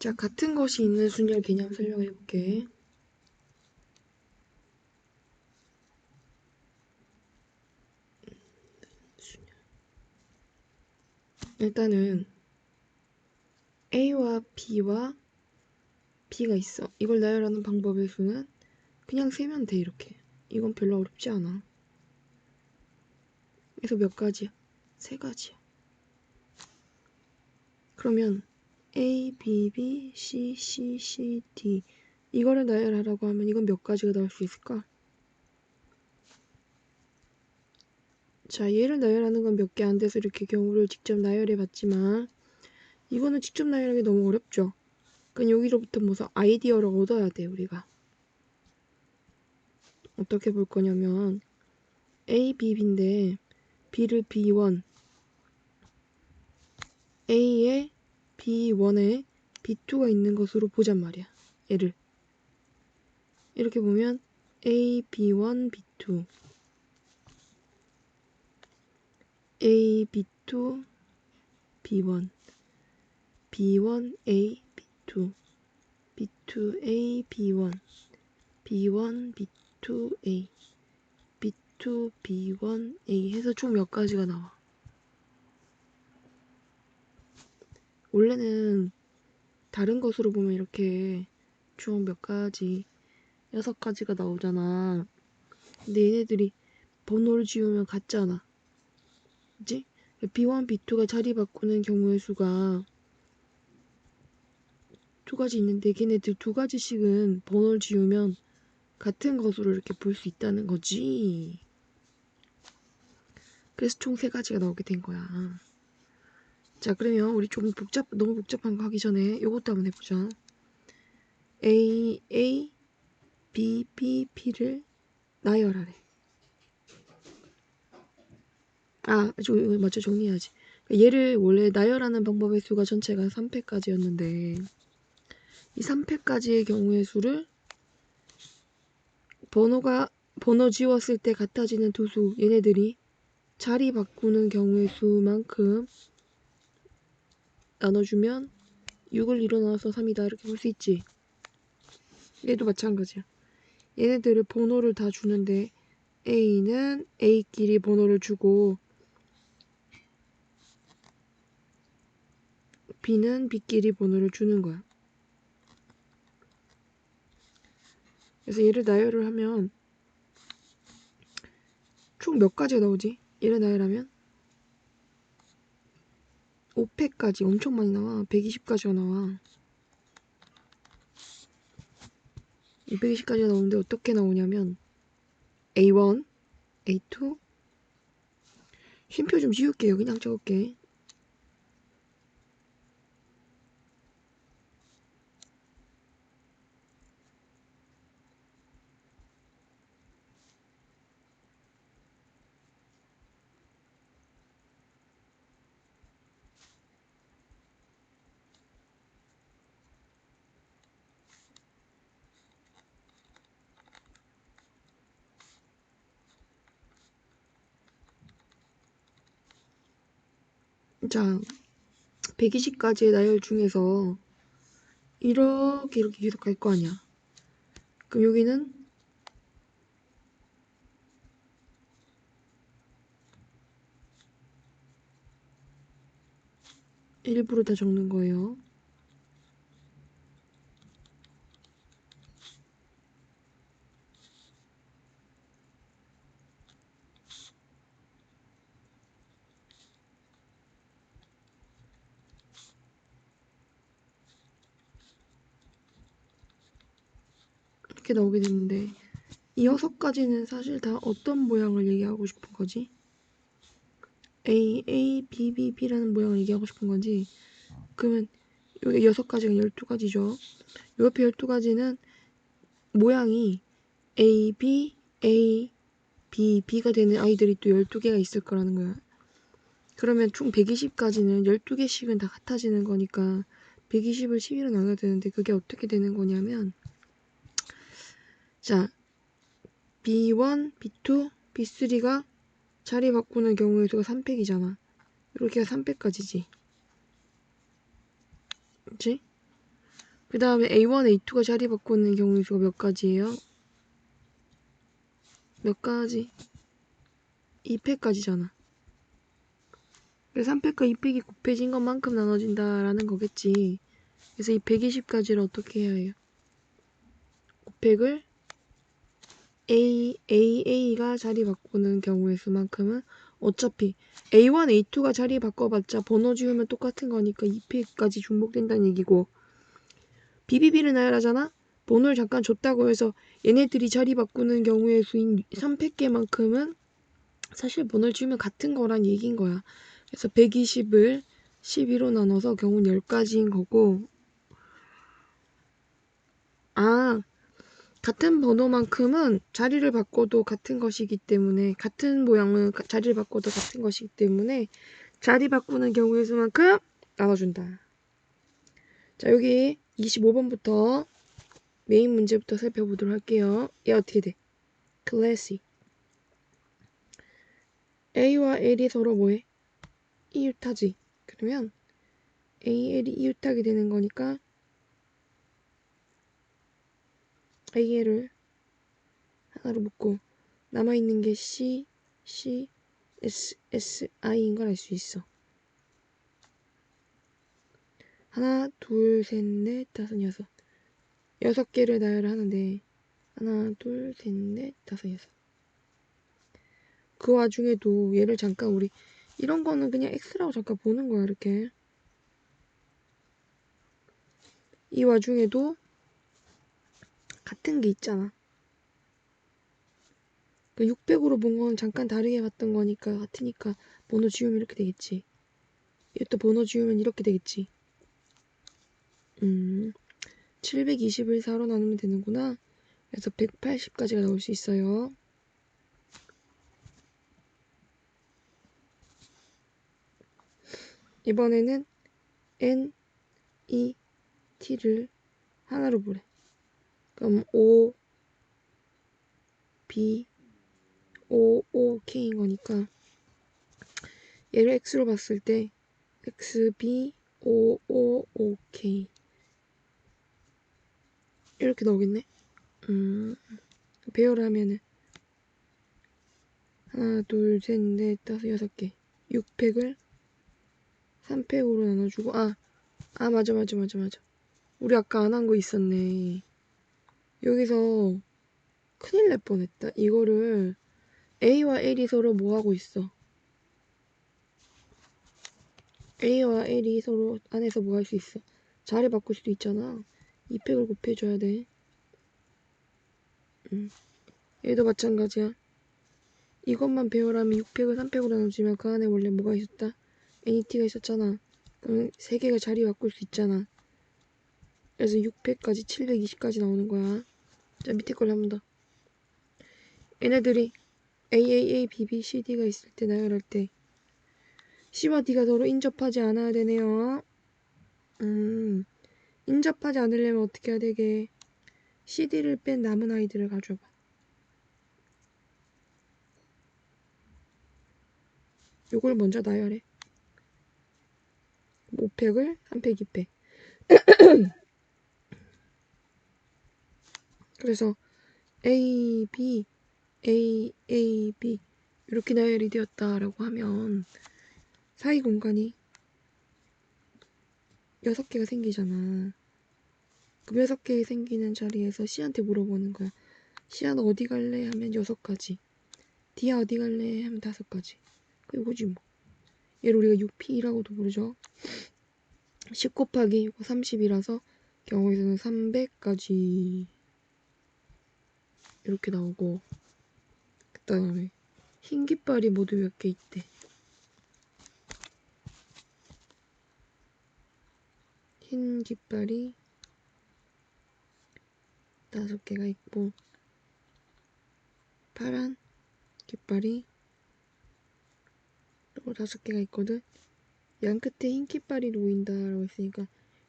자, 같은 것이 있는 순열 개념 설명해 볼게. 일단은 A와 B와 B가 있어. 이걸 나열하는 방법의 수는 그냥 세면 돼, 이렇게. 이건 별로 어렵지 않아. 그래서 몇 가지야? 세 가지야. 그러면 A, B, B, C, C, C, D 이거를 나열하라고 하면 이건 몇 가지가 나올 수 있을까? 자, 얘를 나열하는 건 몇 개 안 돼서 이렇게 경우를 직접 나열해 봤지만 이거는 직접 나열하기 너무 어렵죠? 그럼 여기로부터 무슨 아이디어를 얻어야 돼, 우리가. 어떻게 볼 거냐면 A, B, B인데 B를 B1, A에 B1에 B2가 있는 것으로 보잔 말이야. 얘를 이렇게 보면 A, B1, B2 A, B2, B1 B1, A, B2 B2, A, B1 B1, B2, A B2, B1, A 해서 총 몇 가지가 나와. 원래는 다른 것으로 보면 이렇게 총 몇 가지 6가지가 나오잖아. 근데 얘네들이 번호를 지우면 같잖아. 그치? B1, B2가 자리 바꾸는 경우의 수가 두 가지 있는데 걔네들 두 가지씩은 번호를 지우면 같은 것으로 이렇게 볼 수 있다는 거지. 그래서 총 세 가지가 나오게 된 거야. 자, 그러면 우리 좀 너무 복잡한 거 하기 전에 요것도 한번 해보자. A, A, B, B, P를 나열하래. 이거 맞죠? 정리해야지. 얘를 원래 나열하는 방법의 수가 전체가 3패까지였는데 이 3패까지의 경우의 수를 번호 지웠을 때 같아지는 두 수, 얘네들이 자리 바꾸는 경우의 수만큼 나눠주면 6을 일어나서 3이다 이렇게 볼 수 있지. 얘도 마찬가지야. 얘네들을 번호를 다 주는데 A는 A끼리 번호를 주고 B는 B끼리 번호를 주는 거야. 그래서 얘를 나열을 하면 총 몇 가지가 나오지? 얘를 나열하면 5패까지 엄청 많이 나와. 120가지가 나와. 220가지가 나오는데 어떻게 나오냐면 A1, A2 쉼표 좀 지울게요. 그냥 적을게. 자, 120가지의 나열 중에서 이렇게 계속 갈 거 아니야. 그럼 여기는 일부러 다 적는 거예요. 이렇게 나오게 됐는데 이 6가지는 사실 다 어떤 모양을 얘기하고 싶은 거지? A, A, B, B, B라는 모양을 얘기하고 싶은 건지 그러면 여기 6가지가 12가지죠. 요 옆에 12가지는 모양이 A, B, A, B, B가 되는 아이들이 또 12개가 있을 거라는 거야. 그러면 총 120가지는 12개씩은 다 같아지는 거니까 120을 12로 나눠야 되는데 그게 어떻게 되는 거냐면 자, B1, B2, B3가 자리 바꾸는 경우의 수가 3팩이잖아. 이렇게가 3팩까지지. 그치? 그 다음에 A1, A2가 자리 바꾸는 경우의 수가 몇 가지예요? 몇 가지? 2패까지잖아. 그래서 3패과 2팩이 곱해진 것만큼 나눠진다라는 거겠지. 그래서 이 120가지를 어떻게 해야 해요? 곱팩을 A가 자리 바꾸는 경우의 수만큼은 어차피 A1, A2가 자리 바꿔봤자 번호 지우면 똑같은 거니까 2팩까지 중복된다는 얘기고, BBB를 나열하잖아? 번호를 잠깐 줬다고 해서 얘네들이 자리 바꾸는 경우의 수인 3팩계만큼은 사실 번호를 지우면 같은 거란 얘기인 거야. 그래서 120을 12로 나눠서 경우는 10가지인 거고, 같은 번호만큼은 자리를 바꿔도 같은 것이기 때문에, 같은 모양은 자리를 바꿔도 같은 것이기 때문에 자리 바꾸는 경우의 수만큼 나눠준다. 자, 여기 25번부터 메인 문제부터 살펴보도록 할게요. 얘 어떻게 돼? 클래시. A와 L이 서로 뭐해? 이웃하지. 그러면 A, L이 이웃하게 되는 거니까 A, L을 하나로 묶고 남아있는 게 C, S, I인 걸 알 수 있어. 하나, 둘, 셋, 넷, 다섯, 여섯. 6개를 나열하는데 하나, 둘, 셋, 넷, 다섯, 여섯. 그 와중에도 얘를 잠깐 우리 이런 거는 그냥 X라고 잠깐 보는 거야. 이렇게. 이 와중에도 같은 게 있잖아. 그 600으로 본 건 잠깐 다르게 봤던 거니까 같으니까 번호 지우면 이렇게 되겠지. 이것도 번호 지우면 이렇게 되겠지. 720을 4로 나누면 되는구나. 그래서 180까지가 나올 수 있어요. 이번에는 N, E, T를 하나로 보래. 그럼 O, B, O, O, K인 거니까 얘를 X로 봤을 때 X, B, O, O, O, K 이렇게 나오겠네. 배열을 하면은 하나, 둘, 셋, 넷, 다섯, 6개 6팩을 3팩으로 나눠주고 맞아. 우리 아까 안 한 거 있었네. 여기서 큰일 날 뻔했다. 이거를 A와 L이 서로 뭐 하고 있어? A와 L이 서로 안에서 뭐 할 수 있어? 자리 바꿀 수도 있잖아. 2팩을 곱해줘야 돼. 얘도 마찬가지야. 이것만 배열하면 6팩을 3팩으로 나눠주면 그 안에 원래 뭐가 있었다? NET가 있었잖아. 그럼 3개가 자리 바꿀 수 있잖아. 그래서 6팩까지 720까지 나오는 거야. 자, 밑에 걸 한 번 더. 얘네들이 AAA, BB, CD가 있을 때 나열할 때 C와 D가 서로 인접하지 않아야 되네요. 인접하지 않으려면 어떻게 해야 되게? CD를 뺀 남은 아이들을 가져봐. 요걸 먼저 나열해. 5팩을 3팩, 2팩. 그래서 A, B, A, B 이렇게 나열이 되었다라고 하면 사이 공간이 6개가 생기잖아. 그럼 6개 생기는 자리에서 C한테 물어보는 거야. C야 너 어디 갈래? 하면 6가지. D야 어디 갈래? 하면 5가지. 그거지 뭐. 얘를 우리가 6P라고도 부르죠. 10 곱하기 30이라서 경우에서는 300까지 이렇게 나오고, 그 다음에 흰 깃발이 모두 몇 개 있대. 흰 깃발이 5개가 있고 파란 깃발이 또 5개가 있거든. 양 끝에 흰 깃발이 놓인다라고 했으니까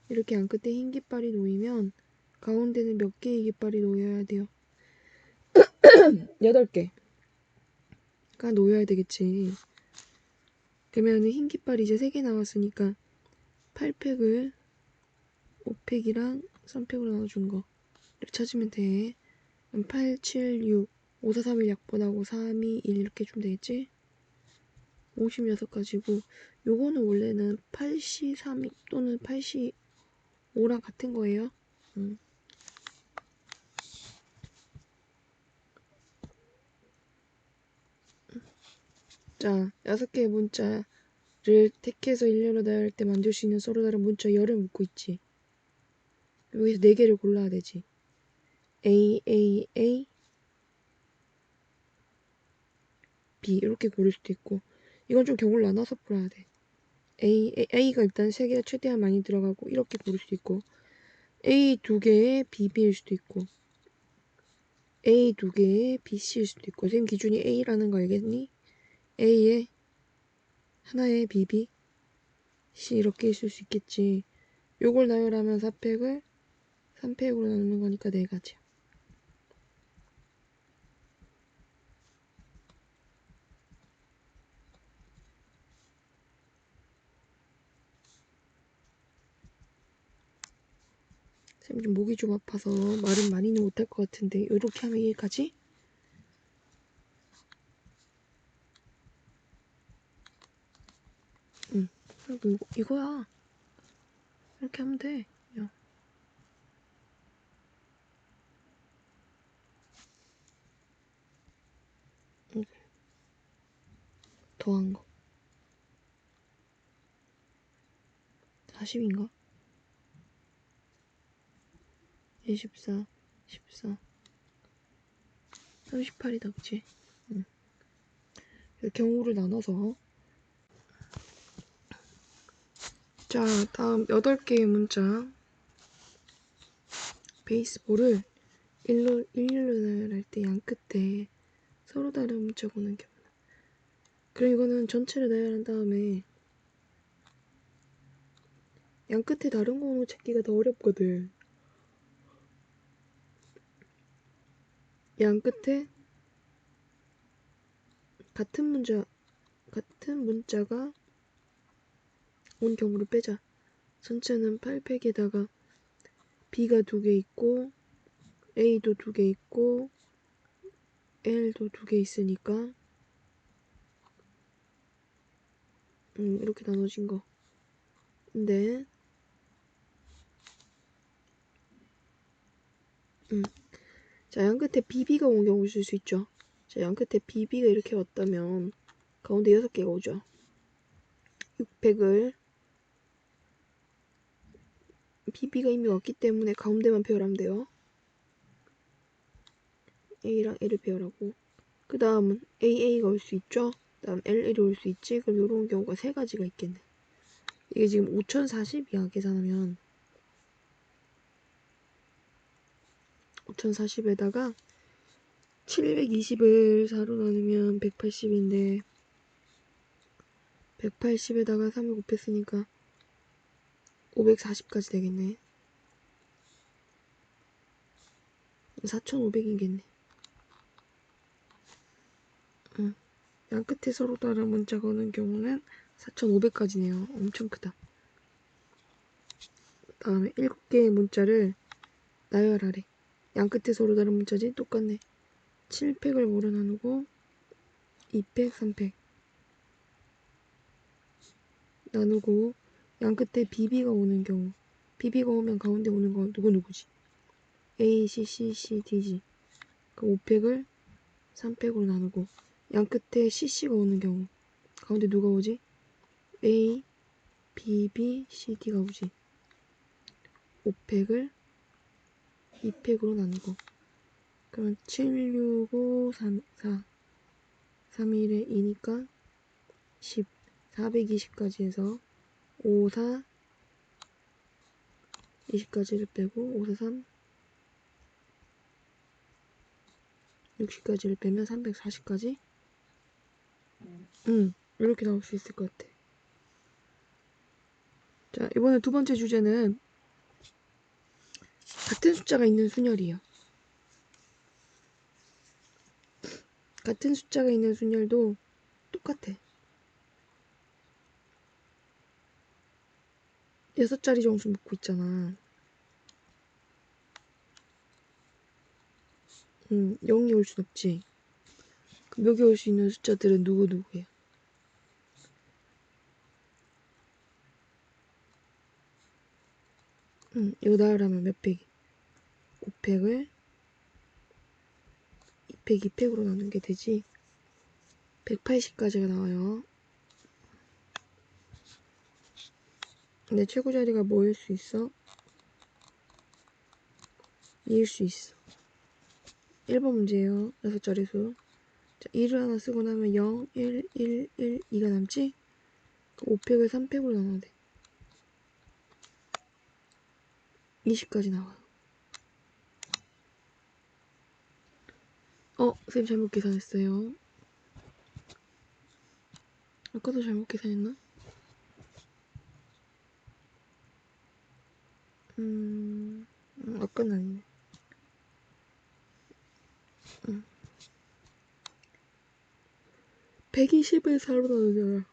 이렇게 양 끝에 흰 깃발이 놓이면 가운데는 몇 개의 깃발이 놓여야 돼요? 8개가 놓여야 되겠지. 그러면 흰 깃발이 이제 3개 나왔으니까 8팩을 5팩이랑 3팩으로 나눠준 거 이렇게 찾으면 돼. 8, 7, 6 5, 4, 3, 1 약분하고 3, 2, 1 이렇게 해주면 되겠지? 56가지고 요거는 원래는 8시 3 또는 8시 5랑 같은 거예요. 자, 6개의 문자를 택해서 일렬로 나열할 때 만들 수 있는 서로 다른 문자 열을 묶고 있지. 여기서 4개를 골라야 되지. A, A, A, B 이렇게 고를 수도 있고 이건 좀 경우를 나눠서 풀어야 돼. A가 일단 3개가 최대한 많이 들어가고 이렇게 고를 수도 있고 A 2개의 B, B일 수도 있고 A 2개의 B, C일 수도 있고 선생님 기준이 A라는 거 알겠니? A에 하나의 B, B, C 이렇게 있을 수 있겠지. 요걸 나열하면 4팩을 3팩으로 나누는 거니까 4가지야. 쌤 좀 목이 좀 아파서 말은 많이는 못할 것 같은데 이렇게 하면 이해가지? 응. 그리고 이거야. 이렇게 하면 돼. 야. 응. 더한 거. 40인가? 24, 14, 38이다, 그치? 응. 경우를 나눠서. 자, 다음 8개의 문자. 베이스볼을 일렬로 나열할 때 양 끝에 서로 다른 문자 보는 경우. 그럼 이거는 전체를 나열한 다음에 양 끝에 다른 거 오는 거 찾기가 더 어렵거든. 양 끝에 같은 문자가 온 경우를 빼자. 전체는 8팩에다가 B가 2개 있고 A도 2개 있고 L도 2개 있으니까 이렇게 나눠진 거. 근데 자, 양 끝에 BB가 온 경우 있을 수 있죠. 자, 양 끝에 BB가 이렇게 왔다면 가운데 6개가 오죠. 6팩을 BB가 이미 왔기 때문에 가운데만 배열하면 돼요. A랑 L을 배열하고 그 다음은 AA가 올 수 있죠. 그 다음 LL이 올 수 있지. 그럼 이런 경우가 3가지가 있겠네. 이게 지금 5040이야. 계산하면 5040에다가 720을 4로 나누면 180인데 180에다가 3을 곱했으니까 540까지 되겠네. 4500이겠네. 양 끝에 서로 다른 문자 거는 경우는 4500까지네요. 엄청 크다. 다음에 7개의 문자를 나열하래. 양 끝에 서로 다른 문자지? 똑같네. 7팩을 뭐로 나누고 2팩, 3팩 나누고 양 끝에 BB가 오는 경우 BB가 오면 가운데 오는 건 누구지? A, C, C, C, D지. 그 5팩을 3팩으로 나누고 양 끝에 CC가 오는 경우 가운데 누가 오지? A, B, B, C, D가 오지. 5팩을 2팩으로 나누고 그러면 7, 6, 5, 3, 4 3일에 2니까 10 420까지 해서 5, 4 20까지를 빼고 5, 4, 3 60까지를 빼면 340까지? 이렇게 나올 수 있을 것 같아. 자, 이번에 두 번째 주제는 같은 숫자가 있는 순열이에요. 같은 숫자가 있는 순열도 똑같아. 6자리 정수 묶고 있잖아. 0이 올 순 없지. 묘기 올 수 있는 숫자들은 누구누구야? 이거 나열하면 몇 팩이? 5팩을 2팩, 2팩으로 나눈 게 되지. 180까지가 나와요. 근데 최고 자리가 뭐일 수 있어? 2일 수 있어. 1번 문제예요. 6자리 수. 자, 2를 하나 쓰고 나면 0, 1, 1, 1, 2가 남지? 5팩을 3팩으로 나눠야 돼. 20까지 나와요. 선생님 잘못 계산했어요. 아까도 잘못 계산했나? 아까는 아니네. 120을 4로 나누잖아.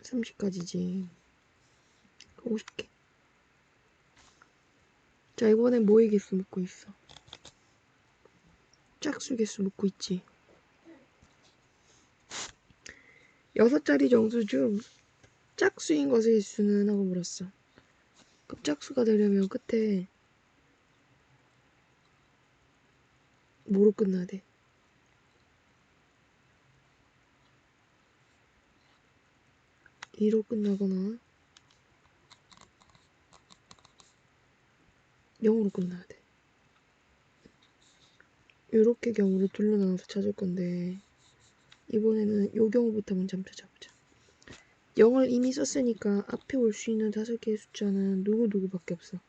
30까지지. 50개. 자, 이번엔 뭐의 개수 묻고 있어? 짝수 개수 묻고 있지. 6자리 정수 중 짝수인 것의 수는 하고 물었어. 그럼 짝수가 되려면 끝에 뭐로 끝나야 돼? 2로 끝나거나 0으로 끝나야 돼. 요렇게 경우를 둘로 나눠서 찾을 건데 이번에는 요 경우부터 먼저 한번 찾아보자. 0을 이미 썼으니까 앞에 올 수 있는 5개의 숫자는 누구누구밖에 없어.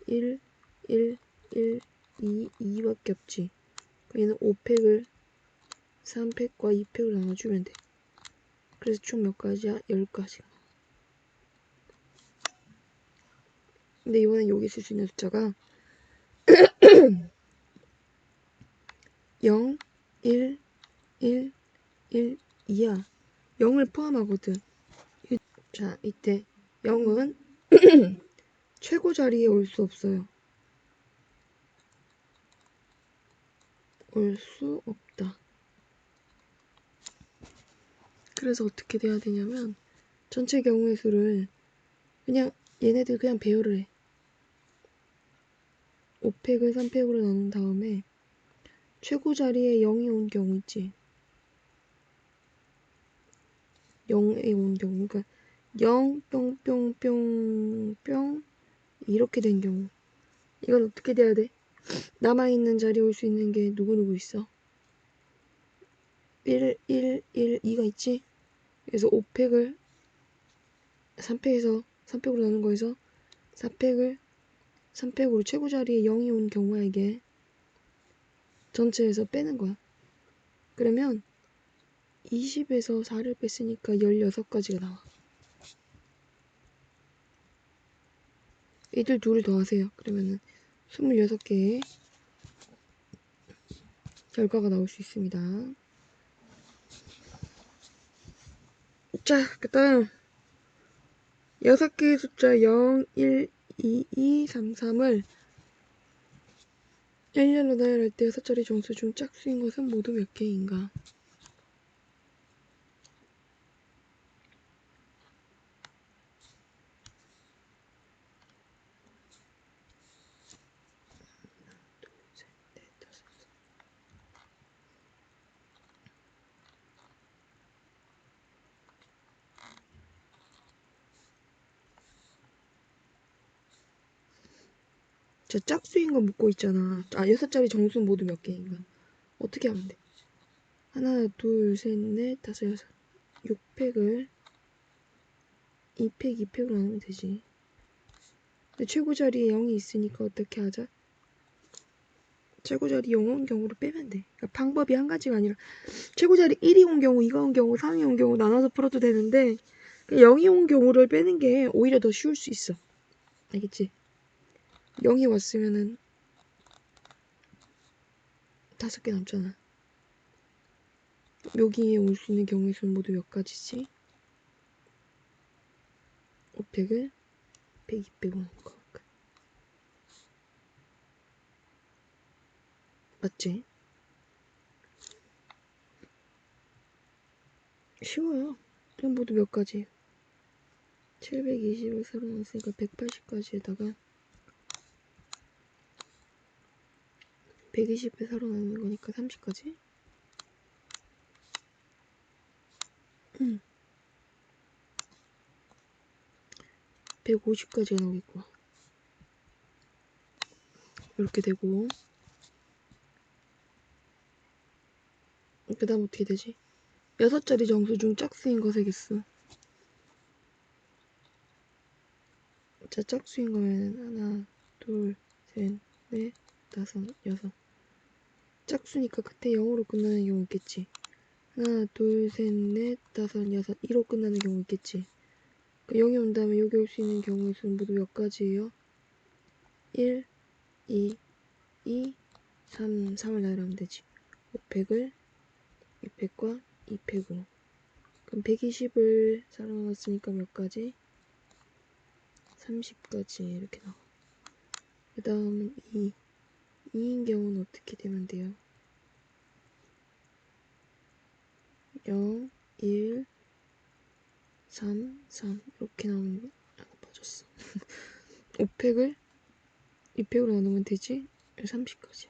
1, 1, 1, 2, 2밖에 없지. 얘는 5팩을 3팩과 2팩을 나눠주면 돼. 그래서 총 몇 가지야? 10가지. 근데 이번엔 여기 쓸 수 있는 숫자가 0, 1, 1, 1, 2야. 0을 포함하거든. 자, 이때 0은 최고 자리에 올 수 없어요. 올 수 없다. 그래서 어떻게 돼야 되냐면 전체 경우의 수를 그냥 얘네들 그냥 배열을 해. 5팩을 3팩으로 나눈 다음에 최고 자리에 0이 온 경우 있지. 0에 온 경우. 그러니까 0, 뿅, 뿅, 뿅, 뿅 이렇게 된 경우. 이건 어떻게 돼야 돼? 남아있는 자리에 올 수 있는 게 누구누구 있어? 1, 1, 1, 2가 있지? 그래서 5팩을 3팩에서 3팩으로 나눈 거에서 4팩을 3팩으로 최고 자리에 0이 온 경우야 이게. 전체에서 빼는 거야. 그러면 20에서 4를 뺐으니까 16가지가 나와. 이들 둘을 더하세요. 그러면은 26개의 결과가 나올 수 있습니다. 자, 그 다음 6개의 숫자 0, 1, 2, 2, 3, 3을 1렬로 나열할 때 6자리 정수 중 짝수인 것은 모두 몇 개인가? 자, 짝수인 거 묻고 있잖아. 6자리 정수 모두 몇 개인가? 어떻게 하면 돼? 하나, 둘, 셋, 넷, 다섯, 여섯. 6팩을 2팩, 2팩으로 나누면 되지. 근데 최고 자리에 0이 있으니까 어떻게 하자? 최고 자리 0 온 경우를 빼면 돼. 그러니까 방법이 한 가지가 아니라 최고 자리 1이 온 경우, 2가 온 경우, 3이 온 경우 나눠서 풀어도 되는데 0이 온 경우를 빼는 게 오히려 더 쉬울 수 있어. 알겠지? 0이 왔으면은 5개 남잖아. 여기에 올 수 있는 경우의 수는 모두 몇 가지지? 5팩을 100, 200으로 나눈 거. 맞지? 쉬워요. 그럼 모두 몇 가지? 720을 새로 넣었으니까 180까지에다가 120을 새로 넣는 거니까 30까지? 150까지가 나오겠고 이렇게 되고 그 다음 어떻게 되지? 6자리 정수 중 짝수인 거 세겠어. 자, 짝수인 거면 하나, 둘, 셋, 넷, 다섯, 여섯. 짝수니까 끝에 0으로 끝나는 경우 있겠지. 하나, 둘, 셋, 넷, 다섯, 여섯. 2로 끝나는 경우 있겠지. 그러니까 0이 온다면 여기 올 수 있는 경우의 수는 모두 몇 가지예요? 1, 2, 3, 3을 나열하면 되지. 500을 600과 200으로. 그럼 120을 사로 넣었으니까 몇 가지? 30까지 이렇게 나와. 그 다음은 2인 경우는 어떻게 되면 돼요? 0, 1, 3, 3 이렇게 나오는 빠졌어. 500을 200으로 나누면 되지? 30까지.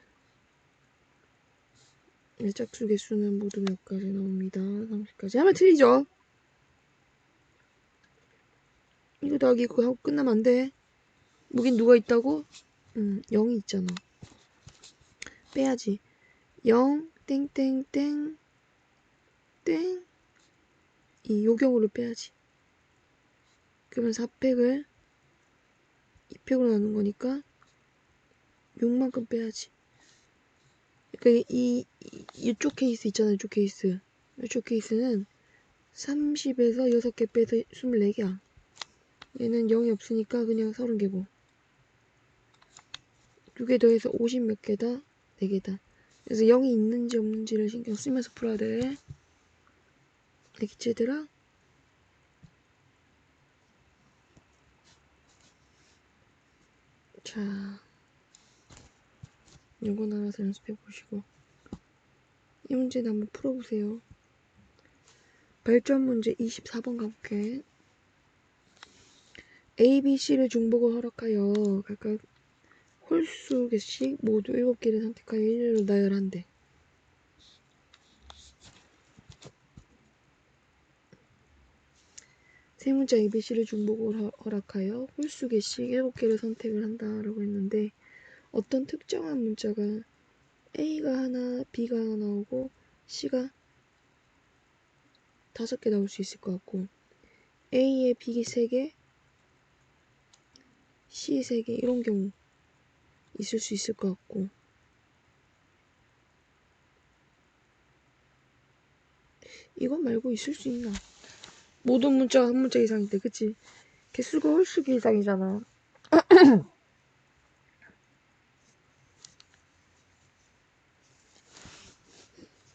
짝수 개수는 모두 몇 가지 나옵니다. 30까지 하면 틀리죠? 이거 더하기 이거 하고 끝나면 안 돼. 여긴 누가 있다고? 0이 있잖아. 빼야지. 0, 땡땡땡, 땡, 이 요경으로 빼야지. 그러면 400을 200으로 나눈 거니까 6만큼 빼야지. 그러니까 이쪽 케이스 있잖아. 이쪽 케이스. 이쪽 케이스는 30에서 6개 빼서 24개야. 얘는 0이 없으니까 그냥 30개고. 2개 더해서 50 몇 개다? 4개다. 그래서 0이 있는지 없는지를 신경 쓰면서 풀어야 돼. 알겠지 얘들아? 자, 요건 알아서 연습해보시고 이 문제는 한번 풀어보세요. 발전 문제 24번 가볼게. A, B, C를 중복을 허락하여 각각 홀수 개씩 모두 7개를 선택하여 1일로 나열한대. 세 문자 A, B, C를 중복을 허락하여 홀수 개씩 7개를 선택을 한다라고 했는데 어떤 특정한 문자가 A가 하나, B가 하나 나오고 C가 5개 나올 수 있을 것 같고 A에 B 3개, C 3개 이런 경우 있을 수 있을 것 같고 이것 말고 있을 수 있나? 모든 문자가 한 문자 이상인데 그치? 개수가 홀수기 이상이잖아.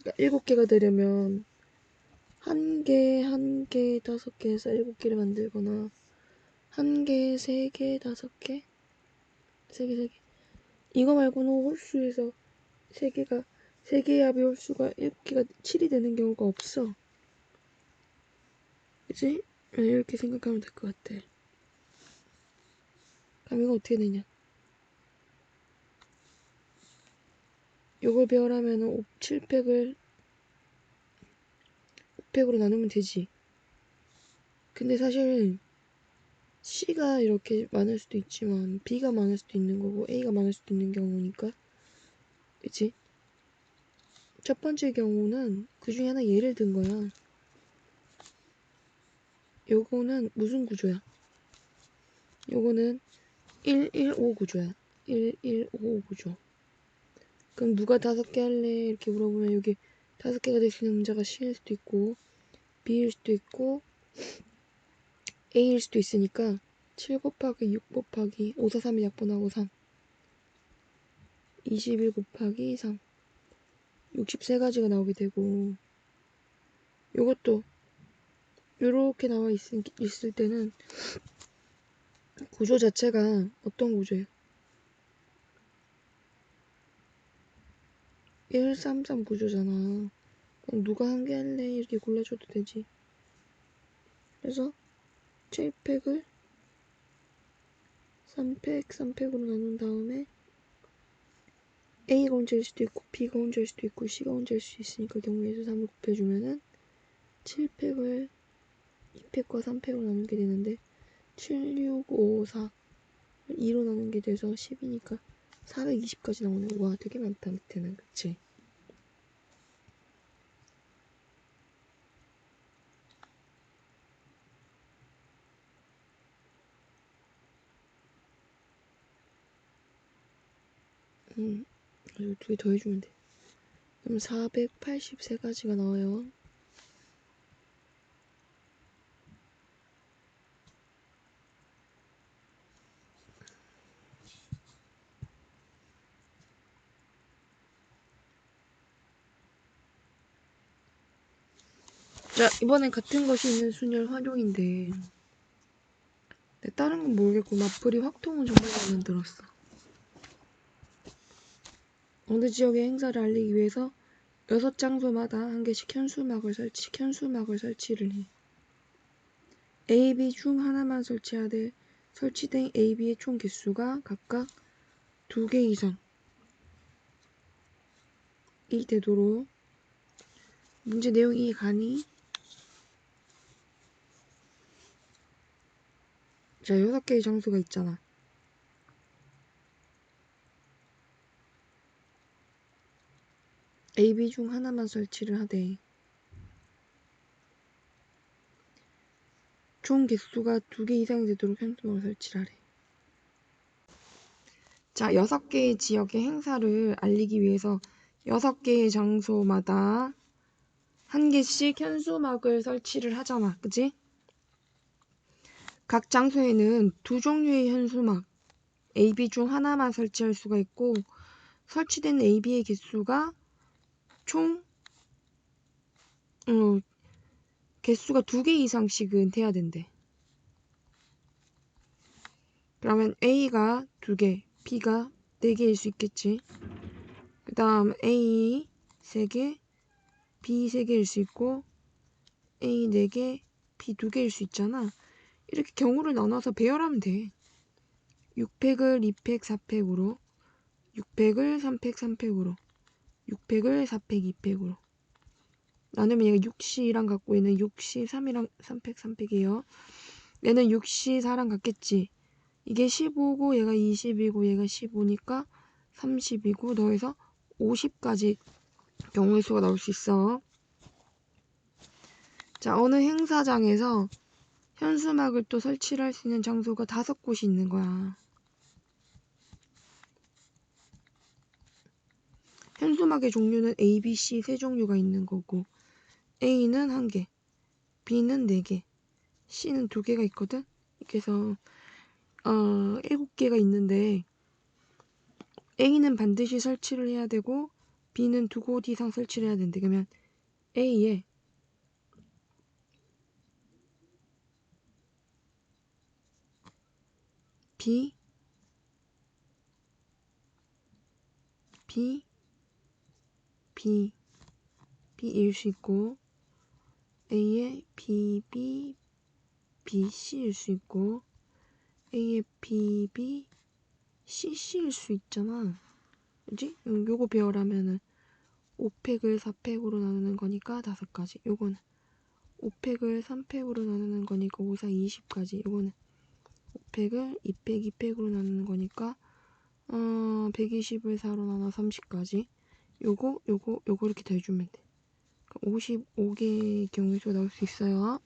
그러니까 7개가 되려면 한 개, 5개 해서 7개를 만들거나 한 개, 3개, 5개? 3개. 이거 말고는 홀수에서 3개의 합의 홀수가 7개가 7이 되는 경우가 없어. 그치? 이렇게 생각하면 될 것 같아. 그럼 이거 어떻게 되냐? 요걸 배열하면 700을 500으로 나누면 되지. 근데 사실 C가 이렇게 많을 수도 있지만 B가 많을 수도 있는 거고 A가 많을 수도 있는 경우니까 그치? 첫 번째 경우는 그 중에 하나 예를 든 거야. 요거는 무슨 구조야? 요거는 115 구조야. 1155 구조. 그럼 누가 5개 할래? 이렇게 물어보면 여기 5개가 될 수 있는 문제가 C일 수도 있고 B일 수도 있고 A일 수도 있으니까 7 곱하기 6 곱하기 5, 4, 3이 약분하고 3 21 곱하기 3 63가지가 나오게 되고 요것도 요렇게 나와 있을 때는 구조 자체가 어떤 구조예요? 133 구조잖아. 그럼 누가 한 개 할래? 이렇게 골라줘도 되지. 그래서 7팩을 3팩으로 나눈 다음에 A가 혼자일 수도 있고 B가 혼자일 수도 있고 C가 혼자일 수 있으니까 경우의 수 3을 곱해주면은 7팩을 2팩과 3팩으로 나누게 되는데 7, 6, 5, 4 2로 나눈 게 돼서 10이니까 420까지 나오네. 와, 되게 많다 밑에는. 그치? 그리고 2개 더 해주면 돼. 그럼 483가지가 나와요. 자, 이번엔 같은 것이 있는 순열 활용인데 다른 건 모르겠고 마플이 확통은 정말 잘 만들었어. 어느 지역의 행사를 알리기 위해서 6장소마다 한 개씩 현수막을 설치를 해. A, B 중 하나만 설치하되 설치된 A, B의 총 개수가 각각 2개 이상이 되도록. 문제 내용 이해 가니? 자, 6개의 장소가 있잖아. A, B 중 하나만 설치를 하되 총 개수가 2개 이상이 되도록 현수막을 설치를 하래. 자, 6개의 지역의 행사를 알리기 위해서 6개의 장소마다 한 개씩 현수막을 설치를 하잖아. 그치? 각 장소에는 2종류의 현수막 A, B 중 하나만 설치할 수가 있고 설치된 A, B의 개수가 총 개수가 2개 이상씩은 돼야 된대. 그러면 A가 2개, B가 4개일 수 있겠지. 그 다음 A 3개, B 3개일 수 있고 A 4개, B 2개일 수 있잖아. 이렇게 경우를 나눠서 배열하면 돼. 6팩을 2팩 4팩으로 6팩을 3팩 3팩으로 6팩을 4팩 2팩으로 나누면 얘가 6C랑 같고 얘는 6C 3이랑 3팩 3팩이에요. 얘는 6C 4랑 같겠지. 이게 15고 얘가 20이고 얘가 15니까 30이고 더해서 50까지 경우의 수가 나올 수 있어. 자, 어느 행사장에서 현수막을 또 설치를 할 수 있는 장소가 5곳이 있는 거야. 현수막의 종류는 A, B, C 세 종류가 있는 거고 A는 1개, B는 4개, C는 2개가 있거든. 그래서 7개가 있는데 A는 반드시 설치를 해야 되고 B는 2곳 이상 설치를 해야 된대. 그러면 A에 B, B, B, B일 수 있고 A에 B, B, B, C일 수 있고 A에 B, B, C, C일 수 있잖아. 그지? 요거 배열하면은 5팩을 4팩으로 나누는 거니까 5가지. 요거는 5팩을 3팩으로 나누는 거니까 5, 4, 20까지. 요거는 5팩을 2팩, 2팩으로 나누는 거니까 120을 4로 나눠 30까지. 요거 이렇게 더해주면 돼. 55개의 경우의 수가 나올 수 있어요.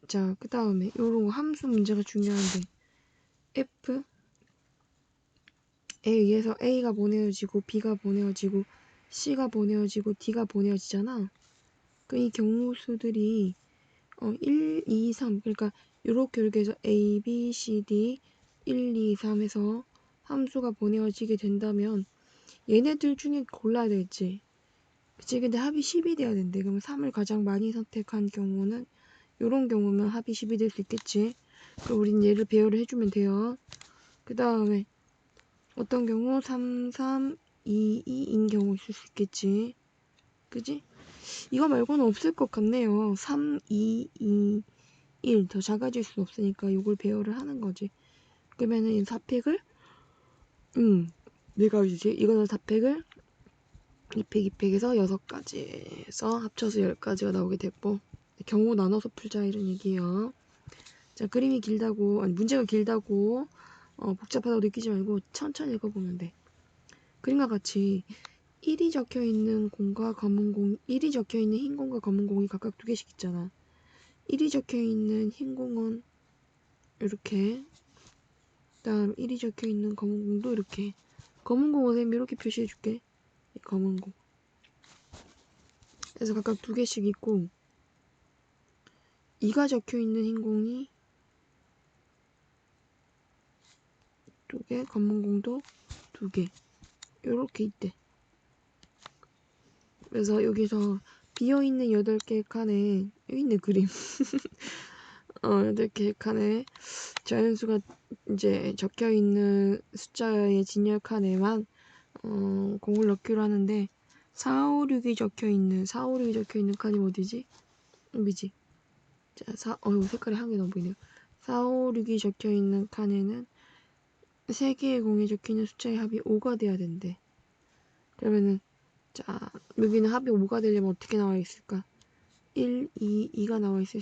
자, 그 다음에 요런 거 함수 문제가 중요한데 F에 의해서 A가 보내어지고 B가 보내어지고 C가 보내어지고 D가 보내어지잖아. 그 이 경우수들이 1, 2, 3 그러니까 요렇게 해서 A, B, C, D 1, 2, 3에서 함수가 보내어지게 된다면 얘네들 중에 골라야 되겠지. 그치? 근데 합이 10이 돼야 된대. 그럼 3을 가장 많이 선택한 경우는 요런 경우면 합이 10이 될 수 있겠지. 그럼 우린 얘를 배열을 해주면 돼요. 그 다음에 어떤 경우 3, 3, 2인 경우 있을 수 있겠지. 그지? 이거 말고는 없을 것 같네요. 3, 2, 2, 1. 더 작아질 수 없으니까 이걸 배열을 하는 거지. 그러면은 이 4팩을 내가 이제 이거는 4팩을 2팩, 2팩에서 6가지에서 합쳐서 10가지가 나오게 됐고 경우 나눠서 풀자 이런 얘기예요. 자, 그림이 길다고 아니 문제가 길다고 복잡하다고 느끼지 말고 천천히 읽어보면 돼. 그림과 같이 1이 적혀있는 공과 검은 공 1이 적혀있는 흰 공과 검은 공이 각각 2개씩 있잖아. 1이 적혀있는 흰 공은 이렇게, 다음 1이 적혀있는 검은 공도 이렇게. 검은 공은 선생님이 이렇게 표시해줄게. 검은 공. 그래서 각각 2개씩 있고 2가 적혀있는 흰 공이 2개, 검은 공도 2개 이렇게 있대. 그래서 여기서 비어있는 8개 칸에 여기 있네 그림. 8개 칸에 자연수가 이제 적혀있는 숫자의 진열 칸에만 공을 넣기로 하는데 4, 5, 6이 적혀있는 4, 5, 6이 적혀있는 칸이 어디지? 여기지. 자, 색깔이 한 개 너무 보이네요. 4, 5, 6이 적혀있는 칸에는 3개의 공에 적혀있는 숫자의 합이 5가 돼야 된대. 그러면은 자, 여기는 합이 5가 되려면 어떻게 나와 있을까? 1, 2, 2가 나와 있을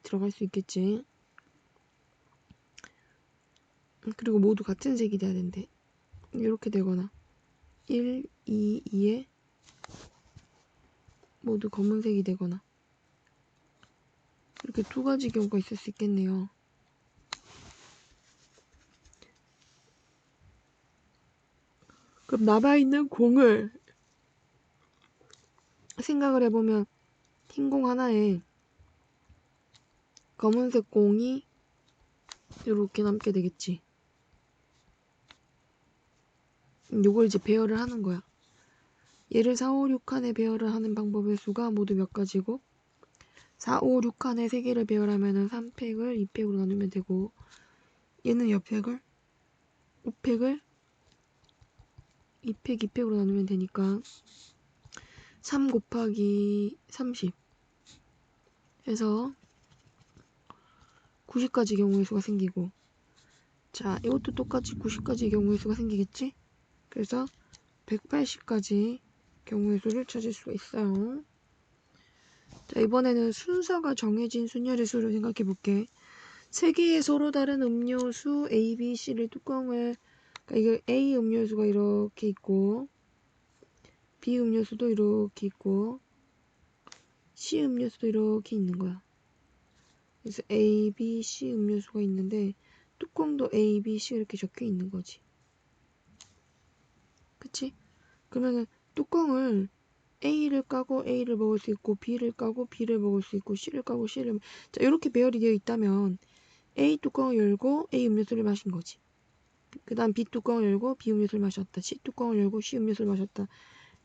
들어갈 수 있겠지. 그리고 모두 같은 색이 돼야 된대. 이렇게 되거나 1, 2, 2에 모두 검은색이 되거나 이렇게 2가지 경우가 있을 수 있겠네요. 그럼 남아있는 공을 생각을 해보면 흰 공 하나에 검은색 공이 이렇게 남게 되겠지. 요걸 이제 배열을 하는 거야. 얘를 4, 5, 6칸에 배열을 하는 방법의 수가 모두 몇 가지고 4, 5, 6칸에 3개를 배열하면은 3팩을 2팩으로 나누면 되고 얘는 옆팩을 5팩을 2팩, 2팩으로 나누면 되니까 3 곱하기 30 해서 90가지 경우의 수가 생기고 자, 이것도 똑같이 90가지 경우의 수가 생기겠지? 그래서 180가지 경우의 수를 찾을 수가 있어요. 자, 이번에는 순서가 정해진 순열의 수를 생각해 볼게. 3개의 서로 다른 음료수 A, B, C를 뚜껑을 그러니까 이거 A 음료수가 이렇게 있고 B 음료수도 이렇게 있고 C 음료수도 이렇게 있는 거야. 그래서 A, B, C 음료수가 있는데 뚜껑도 A, B, C 이렇게 적혀 있는 거지. 그치? 그러면은 뚜껑을 A를 까고 A를 먹을 수 있고 B를 까고 B를 먹을 수 있고 C를 까고 C를 자 이렇게 배열이 되어 있다면 A 뚜껑을 열고 A 음료수를 마신 거지. 그 다음 B 뚜껑을 열고 B 음료수를 마셨다. C 뚜껑을 열고 C 음료수를 마셨다.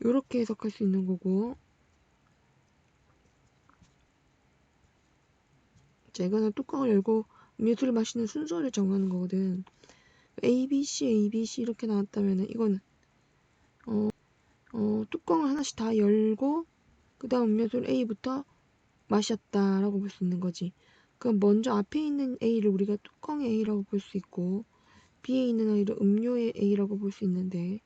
이렇게 해석할 수 있는 거고 자 이거는 뚜껑을 열고 음료수를 마시는 순서를 정하는 거거든. A, B, C, A, B, C 이렇게 나왔다면은 이거는 뚜껑을 하나씩 다 열고 그 다음 음료수를 A부터 마셨다라고 볼 수 있는 거지. 그럼 먼저 앞에 있는 A를 우리가 뚜껑의 A라고 볼 수 있고 B에 있는 A를 음료의 A라고 볼 수 있는데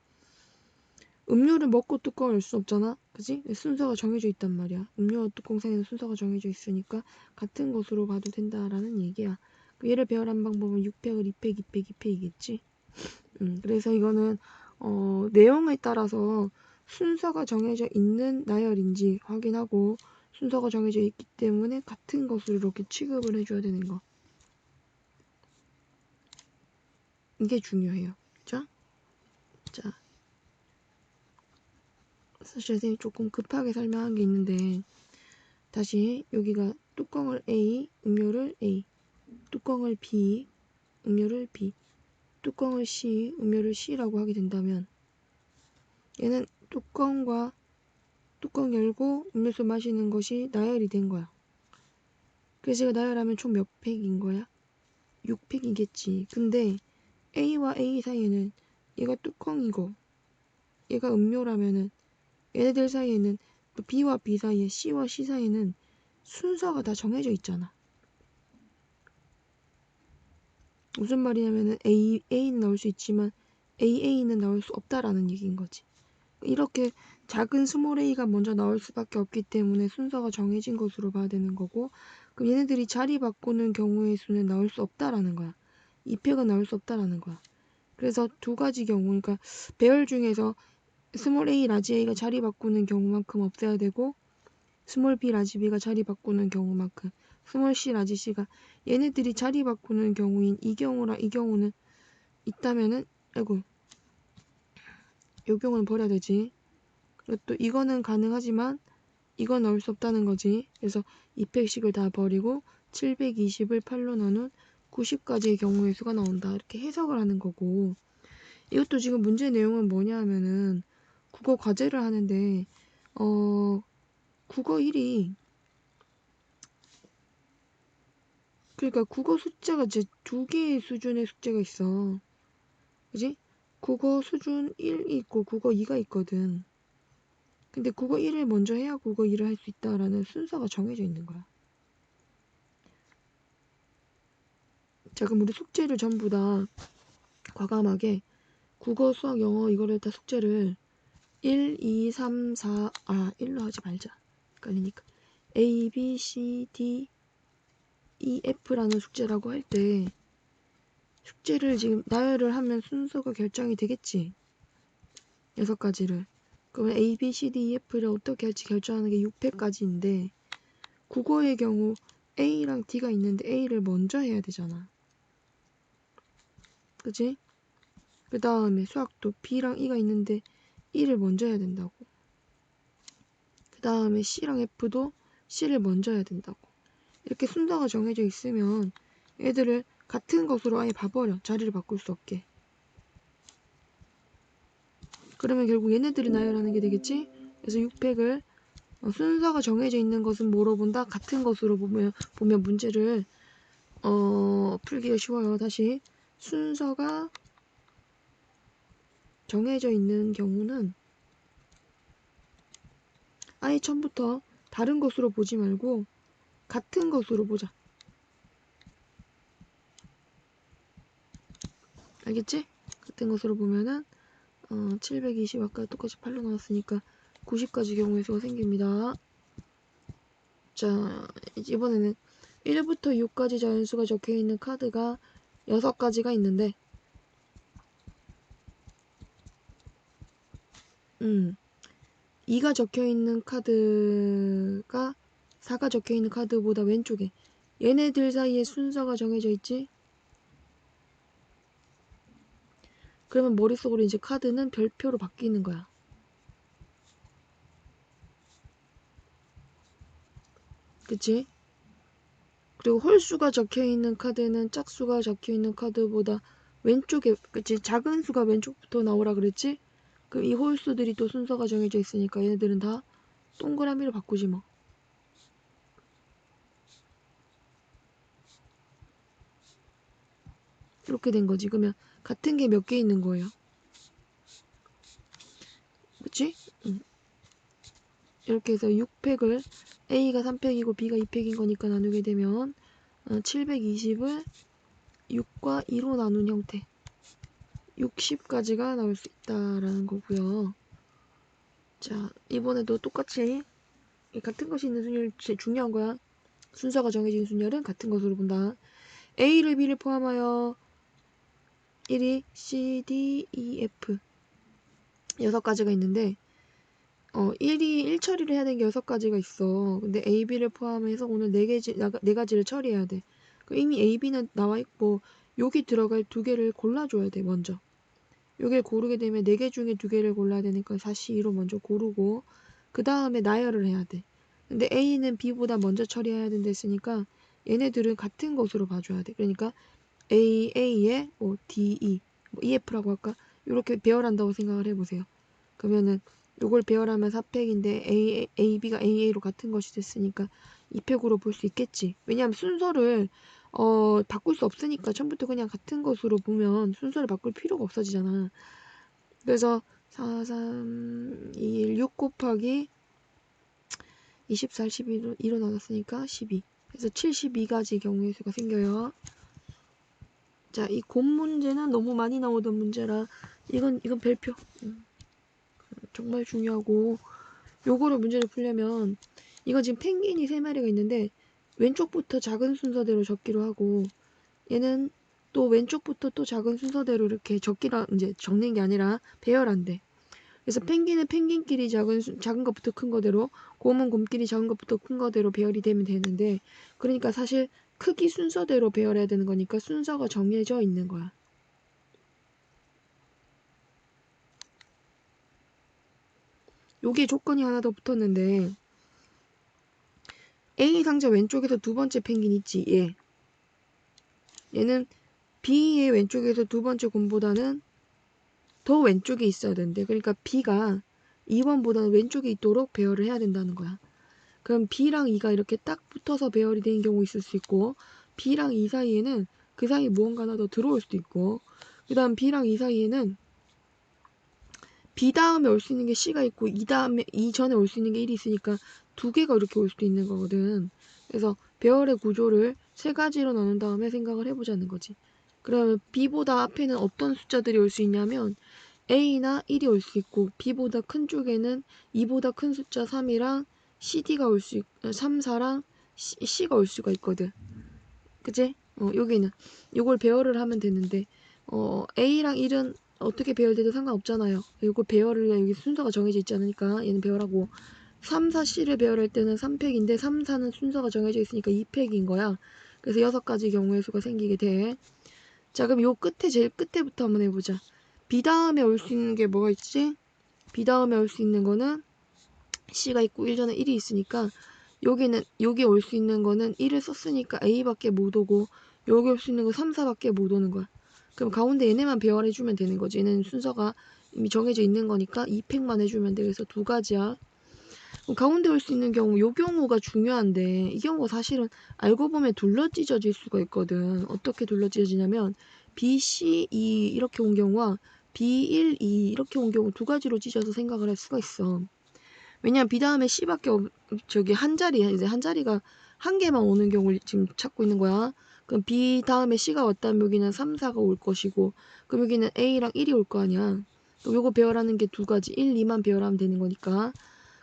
음료를 먹고 뚜껑을 열 수 없잖아. 그지? 순서가 정해져 있단 말이야. 음료와 뚜껑 사이에는 순서가 정해져 있으니까 같은 것으로 봐도 된다라는 얘기야. 얘를 배열한 방법은 6팩을 2팩, 2팩, 2팩이겠지. 그래서 이거는 내용에 따라서 순서가 정해져 있는 나열인지 확인하고 순서가 정해져 있기 때문에 같은 것으로 이렇게 취급을 해줘야 되는 거. 이게 중요해요. 그죠? 자, 사실 선생님이 조금 급하게 설명한 게 있는데 다시 여기가 뚜껑을 A, 음료를 A, 뚜껑을 B, 음료를 B, 뚜껑을 C, 음료를 C라고 하게 된다면 얘는 뚜껑과 뚜껑 열고 음료수 마시는 것이 나열이 된 거야. 그래서 제가 나열하면 총 몇 팩인 거야? 6팩이겠지. 근데 A와 A 사이에는 얘가 뚜껑이고 얘가 음료라면은 얘네들 사이에는 B와 B 사이에 C와 C 사이에는 순서가 다 정해져 있잖아. 무슨 말이냐면은 A는 나올 수 있지만 AA는 나올 수 없다라는 얘기인 거지. 이렇게 작은 스몰 a가 먼저 나올 수밖에 없기 때문에 순서가 정해진 것으로 봐야 되는 거고, 그럼 얘네들이 자리 바꾸는 경우의 수는 나올 수 없다라는 거야. 2팩은 나올 수 없다라는 거야. 그래서 두 가지 경우, 그러니까 배열 중에서 스몰 a, 라지 a가 자리 바꾸는 경우만큼 없애야 되고, 스몰 b, 라지 b가 자리 바꾸는 경우만큼, 스몰 c, 라지 c가 얘네들이 자리 바꾸는 경우인 이 경우랑 이 경우는 있다면은, 아이고, 이 경우는 버려야 되지. 그리고 또 이거는 가능하지만 이건 나올 수 없다는 거지. 그래서 2팩씩을 다 버리고 720을 8로 나눈 90가지의 경우의 수가 나온다. 이렇게 해석을 하는 거고, 이것도 지금 문제 내용은 뭐냐 하면은 국어 과제를 하는데 국어 1이 그러니까 국어 숫자가 이제 두 개의 수준의 숙제가 있어. 그지? 국어 수준 1이 있고 국어 2가 있거든. 근데 국어 1을 먼저 해야 국어 2를 할 수 있다라는 순서가 정해져 있는 거야. 자, 그럼 우리 숙제를 전부 다 과감하게 국어, 수학, 영어 이거를 다 숙제를 1, 2, 3, 4, 1로 하지 말자. 헷갈리니까. A, B, C, D, E, F라는 숙제라고 할 때 숙제를 지금 나열을 하면 순서가 결정이 되겠지. 6가지를. 그러면 A, B, C, D, E, F를 어떻게 할지 결정하는 게 6회까지인데 국어의 경우 A랑 D가 있는데 A를 먼저 해야 되잖아. 그치? 그 다음에 수학도 B랑 E가 있는데 E를 먼저 해야 된다고. 그 다음에 C랑 F도 C를 먼저 해야 된다고. 이렇게 순서가 정해져 있으면 애들을 같은 것으로 아예 봐버려. 자리를 바꿀 수 없게. 그러면 결국 얘네들이 나열하는 게 되겠지? 그래서 6팩을 순서가 정해져 있는 것은 뭐로 본다? 같은 것으로 보면 문제를 풀기가 쉬워요. 다시 순서가 정해져 있는 경우는 아예 처음부터 다른 것으로 보지 말고 같은 것으로 보자. 알겠지? 같은 것으로 보면은 720 아까 똑같이 8로 나왔으니까 90가지 경우의 수가 생깁니다. 자, 이번에는 1부터 6까지 자연수가 적혀있는 카드가 6가지가 있는데 2가 적혀있는 카드가 4가 적혀있는 카드보다 왼쪽에 얘네들 사이에 순서가 정해져 있지? 그러면 머릿속으로 이제 카드는 별표로 바뀌는 거야. 그치? 그리고 홀수가 적혀있는 카드는 짝수가 적혀있는 카드보다 왼쪽에, 그치? 작은 수가 왼쪽부터 나오라 그랬지? 그럼 이 홀수들이 또 순서가 정해져 있으니까 얘네들은 다 동그라미로 바꾸지 뭐. 이렇게 된 거지. 그러면 같은 게 몇 개 있는 거예요. 그치? 이렇게 해서 6팩을 A가 3팩이고 B가 2팩인 거니까 나누게 되면 720을 6과 2로 나눈 형태 60까지가 나올 수 있다라는 거고요. 자, 이번에도 똑같이 같은 것이 있는 순열 제일 중요한 거야. 순서가 정해진 순열은 같은 것으로 본다. A를 B를 포함하여 1이 C, D, E, F 6가지가 있는데 1이 1 처리를 해야 되는 게 6가지가 있어. 근데 A, B를 포함해서 오늘 4가지를 처리해야 돼. 이미 A, B는 나와 있고 여기 들어갈 2개를 골라줘야 돼. 먼저 여기를 고르게 되면 4개 중에 2개를 골라야 되니까 4C2로 먼저 고르고 그 다음에 나열을 해야 돼. 근데 A는 B보다 먼저 처리해야 된다 했으니까 얘네들은 같은 것으로 봐줘야 돼. 그러니까 A에 D, E, EF라고 할까? 이렇게 배열한다고 생각을 해보세요. 그러면은 요걸 배열하면 4팩인데 AB가 AA로 같은 것이 됐으니까 2팩으로 볼 수 있겠지. 왜냐하면 순서를 바꿀 수 없으니까 처음부터 그냥 같은 것으로 보면 순서를 바꿀 필요가 없어지잖아. 그래서 4, 3, 2, 1, 6 곱하기 24, 12로 나눴으니까 12. 그래서 72가지 경우의 수가 생겨요. 자, 이 곱 문제는 너무 많이 나오던 문제라 이건 별표. 정말 중요하고, 요거를 문제를 풀려면 이거 지금 펭귄이 3마리가 있는데 왼쪽부터 작은 순서대로 적기로 하고, 얘는 또 왼쪽부터 또 작은 순서대로 이렇게 이제 적는 게 아니라 배열한대. 그래서 펭귄은 펭귄끼리 작은 것부터 큰 거대로, 곰은 곰끼리 작은 것부터 큰 거대로 배열이 되면 되는데, 그러니까 사실 크기 순서대로 배열해야 되는 거니까 순서가 정해져 있는 거야. 요게 조건이 하나 더 붙었는데, A 상자 왼쪽에서 두 번째 펭귄 있지, 얘. 얘는 B의 왼쪽에서 두 번째 곰보다는 더 왼쪽에 있어야 되는데, 그러니까 B가 2번보다는 왼쪽에 있도록 배열을 해야 된다는 거야. 그럼 B랑 2가 이렇게 딱 붙어서 배열이 되는 경우 있을 수 있고, B랑 2 사이에는 그 사이에 무언가 하나 더 들어올 수도 있고, 그 다음 B랑 2 사이에는 B 다음에 올 수 있는 게 C가 있고, 2 전에 올 수 있는 게 1이 있으니까 두 개가 이렇게 올 수도 있는 거거든. 그래서 배열의 구조를 세 가지로 나눈 다음에 생각을 해보자는 거지. 그러면 B보다 앞에는 어떤 숫자들이 올 수 있냐면 A나 1이 올 수 있고, B보다 큰 쪽에는 2보다 큰 숫자 3이랑 CD가 올 수 있고, 3, 4랑 C가 올 수가 있거든. 그치? 여기는 요걸 배열을 하면 되는데, A랑 1은 어떻게 배열돼도 상관없잖아요. 요거 배열을 여기 순서가 정해져 있지 않으니까 얘는 배열하고, 3, 4C를 배열할 때는 3팩인데 3, 4는 순서가 정해져 있으니까 2팩인 거야. 그래서 6가지 경우의 수가 생기게 돼. 자, 그럼 요 끝에 제일 끝에부터 한번 해보자. B 다음에 올 수 있는 게 뭐가 있지? B 다음에 올 수 있는 거는 C가 있고 1 전에 1이 있으니까, 여기 올 수 있는 거는 1을 썼으니까 A밖에 못 오고, 여기 올 수 있는 거 3, 4밖에 못 오는 거야. 그럼 가운데 얘네만 배열해주면 되는 거지. 얘는 순서가 이미 정해져 있는 거니까 2팩만 해주면 돼. 그래서 2가지야. 그럼 가운데 올 수 있는 경우, 요 경우가 중요한데, 이 경우가 사실은 알고 보면 둘러찢어질 수가 있거든. 어떻게 둘러찢어지냐면 B, C, E 이렇게 온 경우와 B, 1, 2 이렇게 온 경우 2가지로 찢어서 생각을 할 수가 있어. 왜냐면 B 다음에 C밖에 한 자리야. 이제 한 자리가 한 개만 오는 경우를 지금 찾고 있는 거야. 그럼 B 다음에 C가 왔다면 여기는 3, 4가 올 것이고, 그럼 여기는 A랑 1이 올 거 아니야. 그럼 요거 배열하는 게 2가지, 1, 2만 배열하면 되는 거니까.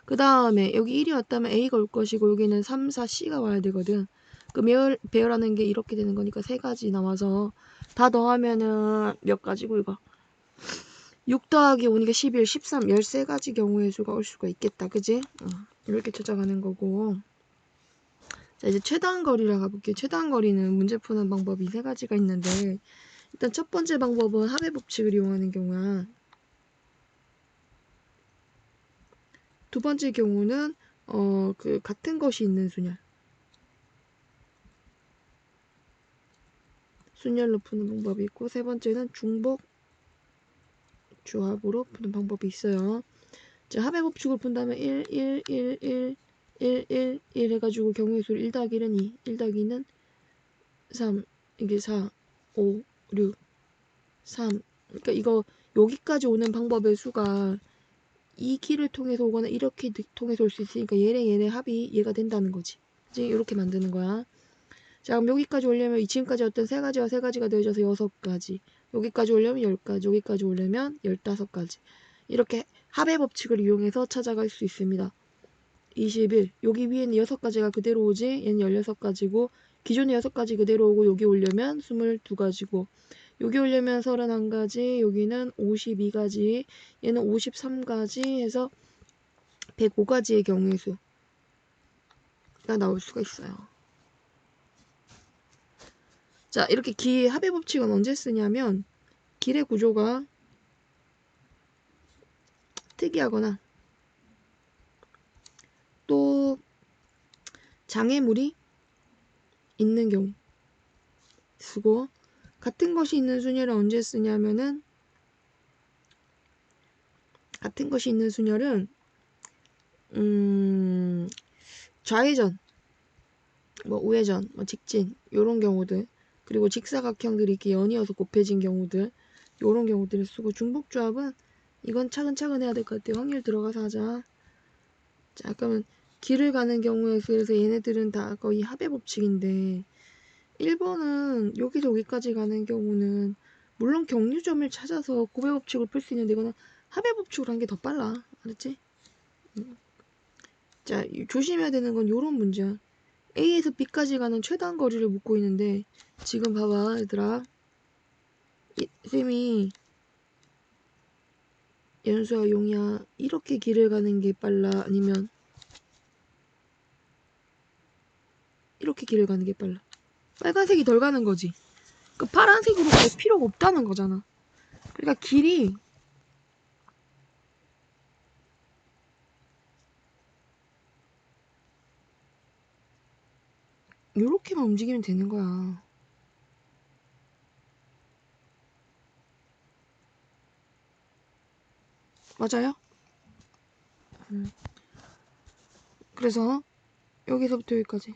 그 다음에 여기 1이 왔다면 A가 올 것이고, 여기는 3, 4, C가 와야 되거든. 그럼 배열하는 게 이렇게 되는 거니까 3가지 나와서 다 더하면은 몇 가지고 이거? 6 더하기 5니까 11, 13, 13가지 경우의 수가 올 수가 있겠다. 그지? 이렇게 찾아가는 거고. 자, 이제 최단거리라 가볼게요. 최단거리는 문제 푸는 방법이 3가지가 있는데, 일단 첫 번째 방법은 합의 법칙을 이용하는 경우야. 두 번째 경우는 같은 것이 있는 순열로 푸는 방법이 있고, 세 번째는 중복 조합으로 푸는 방법이 있어요. 자, 합의 법칙을 푼다면 1, 1, 1, 1, 1, 1, 1 해가지고 경우의 수를 1 더하기 1은 2, 1 더하기 2는 3, 이게 4, 5, 6, 3. 그러니까 이거 여기까지 오는 방법의 수가 이 길을 통해서 오거나 이렇게 통해서 올 수 있으니까 얘네 합이 얘가 된다는 거지. 이제 이렇게 만드는 거야. 자, 그럼 여기까지 오려면 지금까지 어떤 3가지와 3가지가 더해져서 6가지. 여기까지 오려면 10가지. 여기까지 오려면 15가지. 이렇게 합의 법칙을 이용해서 찾아갈 수 있습니다. 21. 여기 위에는 6가지가 그대로 오지. 얘는 16가지고, 기존에 6가지 그대로 오고, 여기 오려면 22가지고, 여기 오려면 31가지, 여기는 52가지, 얘는 53가지 해서 105가지의 경우의 수가 나올 수가 있어요. 자, 이렇게 합의 법칙은 언제 쓰냐면 길의 구조가 특이하거나 또 장애물이 있는 경우 쓰고, 같은 것이 있는 순열은 언제 쓰냐면은, 같은 것이 있는 순열은 좌회전, 우회전, 직진 요런 경우들, 그리고 직사각형들이 이렇게 연이어서 곱해진 경우들, 요런 경우들을 쓰고, 중복조합은 이건 차근차근 해야 될 것 같아요. 확률 들어가서 하자. 자, 그러면 길을 가는 경우에 그래서 얘네들은 다 거의 합의 법칙인데 1번은 여기서 여기까지 가는 경우는 물론 경유점을 찾아서 고배 법칙을 풀 수 있는데 이거는 합의 법칙으로 한 게 더 빨라. 알았지? 자, 조심해야 되는 건 요런 문제야. A에서 B까지 가는 최단 거리를 묻고 있는데 지금 봐봐 얘들아. 쌤이 연수야 용이야 이렇게 길을 가는 게 빨라 아니면 이렇게 길을 가는 게 빨라? 빨간색이 덜 가는 거지. 그 파란색으로 갈 필요가 없다는 거잖아. 그러니까 길이 요렇게만 움직이면 되는 거야. 맞아요? 그래서 여기서부터 여기까지.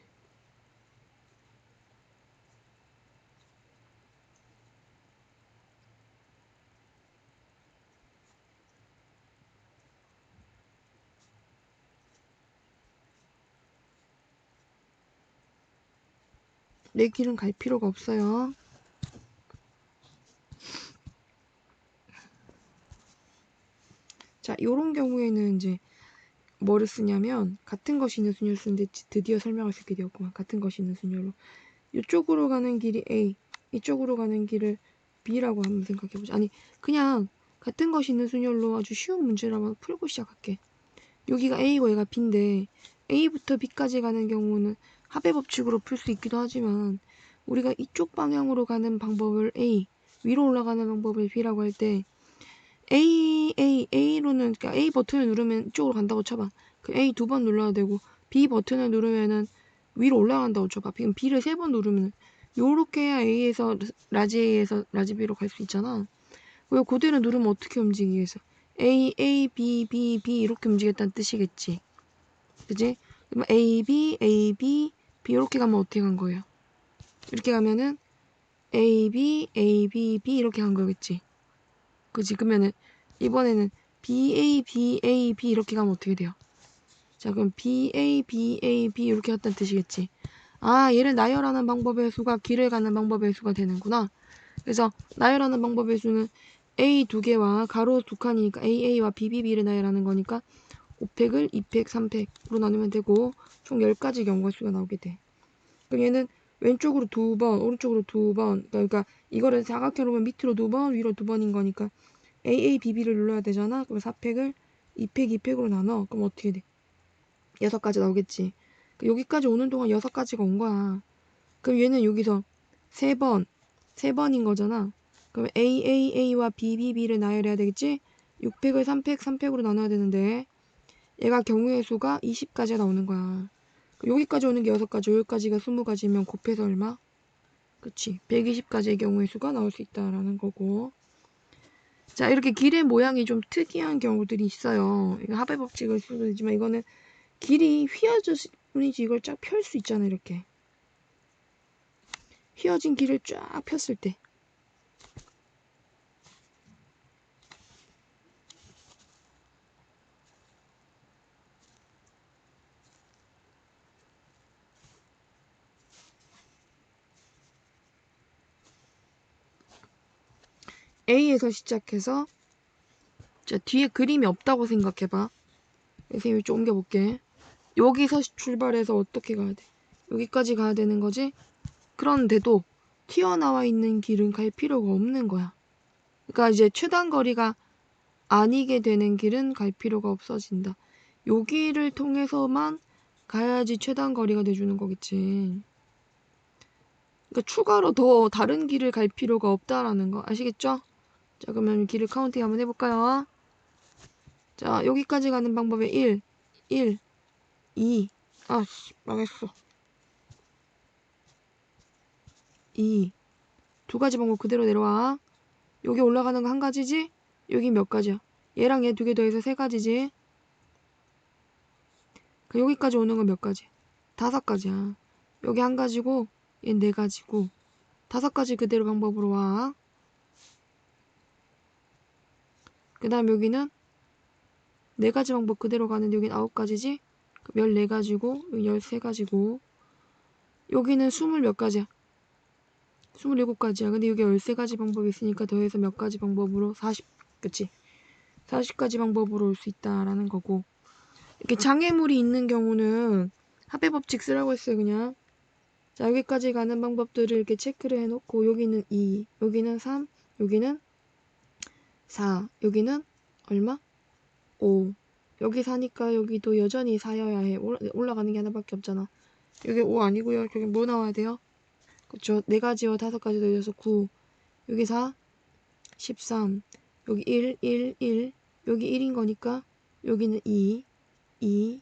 내 길은 갈 필요가 없어요. 자, 요런 경우에는 이제 뭐를 쓰냐면 같은 것이 있는 순열을 쓰는데 드디어 설명할 수 있게 되었구만. 같은 것이 있는 순열로 이쪽으로 가는 길이 A, 이쪽으로 가는 길을 B라고 한번 생각해보자. 아니 그냥 같은 것이 있는 순열로 아주 쉬운 문제를 한번 풀고 시작할게. 여기가 A고 얘가 B인데 A부터 B까지 가는 경우는 합의 법칙으로 풀 수 있기도 하지만 우리가 이쪽 방향으로 가는 방법을 A, 위로 올라가는 방법을 B라고 할 때 A로는 그러니까 A 버튼을 누르면 이쪽으로 간다고 쳐봐. 그 A 2번 눌러야 되고 B 버튼을 누르면은 위로 올라간다고 쳐봐. 지금 B를 3번 누르면 요렇게 해야 A에서 라지 A에서 라지 B로 갈 수 있잖아. 왜 그대로 누르면 어떻게 움직이겠어? A, A, B, B, B 이렇게 움직였다는 뜻이겠지. 그지? 그럼 A, B, A, B, B 이렇게 가면 어떻게 간 거예요? 이렇게 가면은 A, B, A, B, B 이렇게 간 거겠지. 그지? 그러면은 이번에는 B, A, B, A, B 이렇게 가면 어떻게 돼요? 자, 그럼 B, A, B, A, B 이렇게 갔다는 뜻이겠지. 아, 얘를 나열하는 방법의 수가 길을 가는 방법의 수가 되는구나. 그래서 나열하는 방법의 수는 A 2개와 가로 2칸이니까 AA와 BBB를 나열하는 거니까 5팩을 2팩, 3팩으로 나누면 되고 총 10가지 경우가 수가 나오게 돼. 그럼 얘는 왼쪽으로 2번, 오른쪽으로 2번. 그러니까 이거를 사각형으로 보면 밑으로 2번, 위로 2번인 거니까 AABB를 눌러야 되잖아. 그럼 4팩을 2팩, 2팩으로 나눠. 그럼 어떻게 돼? 6가지 나오겠지. 여기까지 오는 동안 6가지가 온 거야. 그럼 얘는 여기서 3번, 3번인 거잖아. 그럼 AAA와 BBB를 나열해야 되겠지? 6팩을 3팩, 3팩으로 나눠야 되는데 얘가 경우의 수가 20가지가 나오는 거야. 여기까지 오는 게 6가지, 여기까지가 20가지면 곱해서 얼마? 그치. 120가지의 경우의 수가 나올 수 있다라는 거고. 자, 이렇게 길의 모양이 좀 특이한 경우들이 있어요. 이거 합의 법칙을 쓰도 되지만 이거는 길이 휘어져서 뿐이지 이걸 쫙 펼 수 있잖아, 이렇게. 휘어진 길을 쫙 폈을 때. A에서 시작해서 자, 뒤에 그림이 없다고 생각해봐. 선생님이 좀 옮겨볼게. 여기서 출발해서 어떻게 가야 돼? 여기까지 가야 되는 거지? 그런데도 튀어나와 있는 길은 갈 필요가 없는 거야. 그러니까 이제 최단 거리가 아니게 되는 길은 갈 필요가 없어진다. 여기를 통해서만 가야지 최단 거리가 돼주는 거겠지. 그러니까 추가로 더 다른 길을 갈 필요가 없다라는 거 아시겠죠? 자, 그러면 길을 카운팅 한번 해볼까요? 자, 여기까지 가는 방법에 1, 2, 망했어. 2, 2가지 방법 그대로 내려와. 여기 올라가는 거 1가지지? 여기 몇 가지야? 얘랑 얘 2개 더해서 3가지지? 여기까지 오는 건 몇 가지? 5가지야. 여기 1가지고 얘 4가지고 5가지 그대로 방법으로 와. 그 다음 여기는 4가지 방법 그대로 가는데 여긴 9가지지? 그럼 14가지고 여기 13가지고 여기는 20 몇 가지야? 27가지야. 근데 여기 13가지 방법이 있으니까 더해서 몇 가지 방법으로 40, 그치? 40가지 방법으로 올 수 있다라는 거고 이렇게 장애물이 있는 경우는 합의법칙 쓰라고 했어요. 그냥 자 여기까지 가는 방법들을 이렇게 체크를 해놓고 여기는 2, 여기는 3, 여기는 4, 여기는 얼마? 5. 여기 4니까 여기도 여전히 4여야 해. 올라가는 게 하나밖에 없잖아. 여기 5 아니고요. 여기 뭐 나와야 돼요? 그쵸. 4가지와 5가지 더해서 9. 여기 4, 13. 여기 1, 1, 1. 여기 1인 거니까 여기는 2, 2.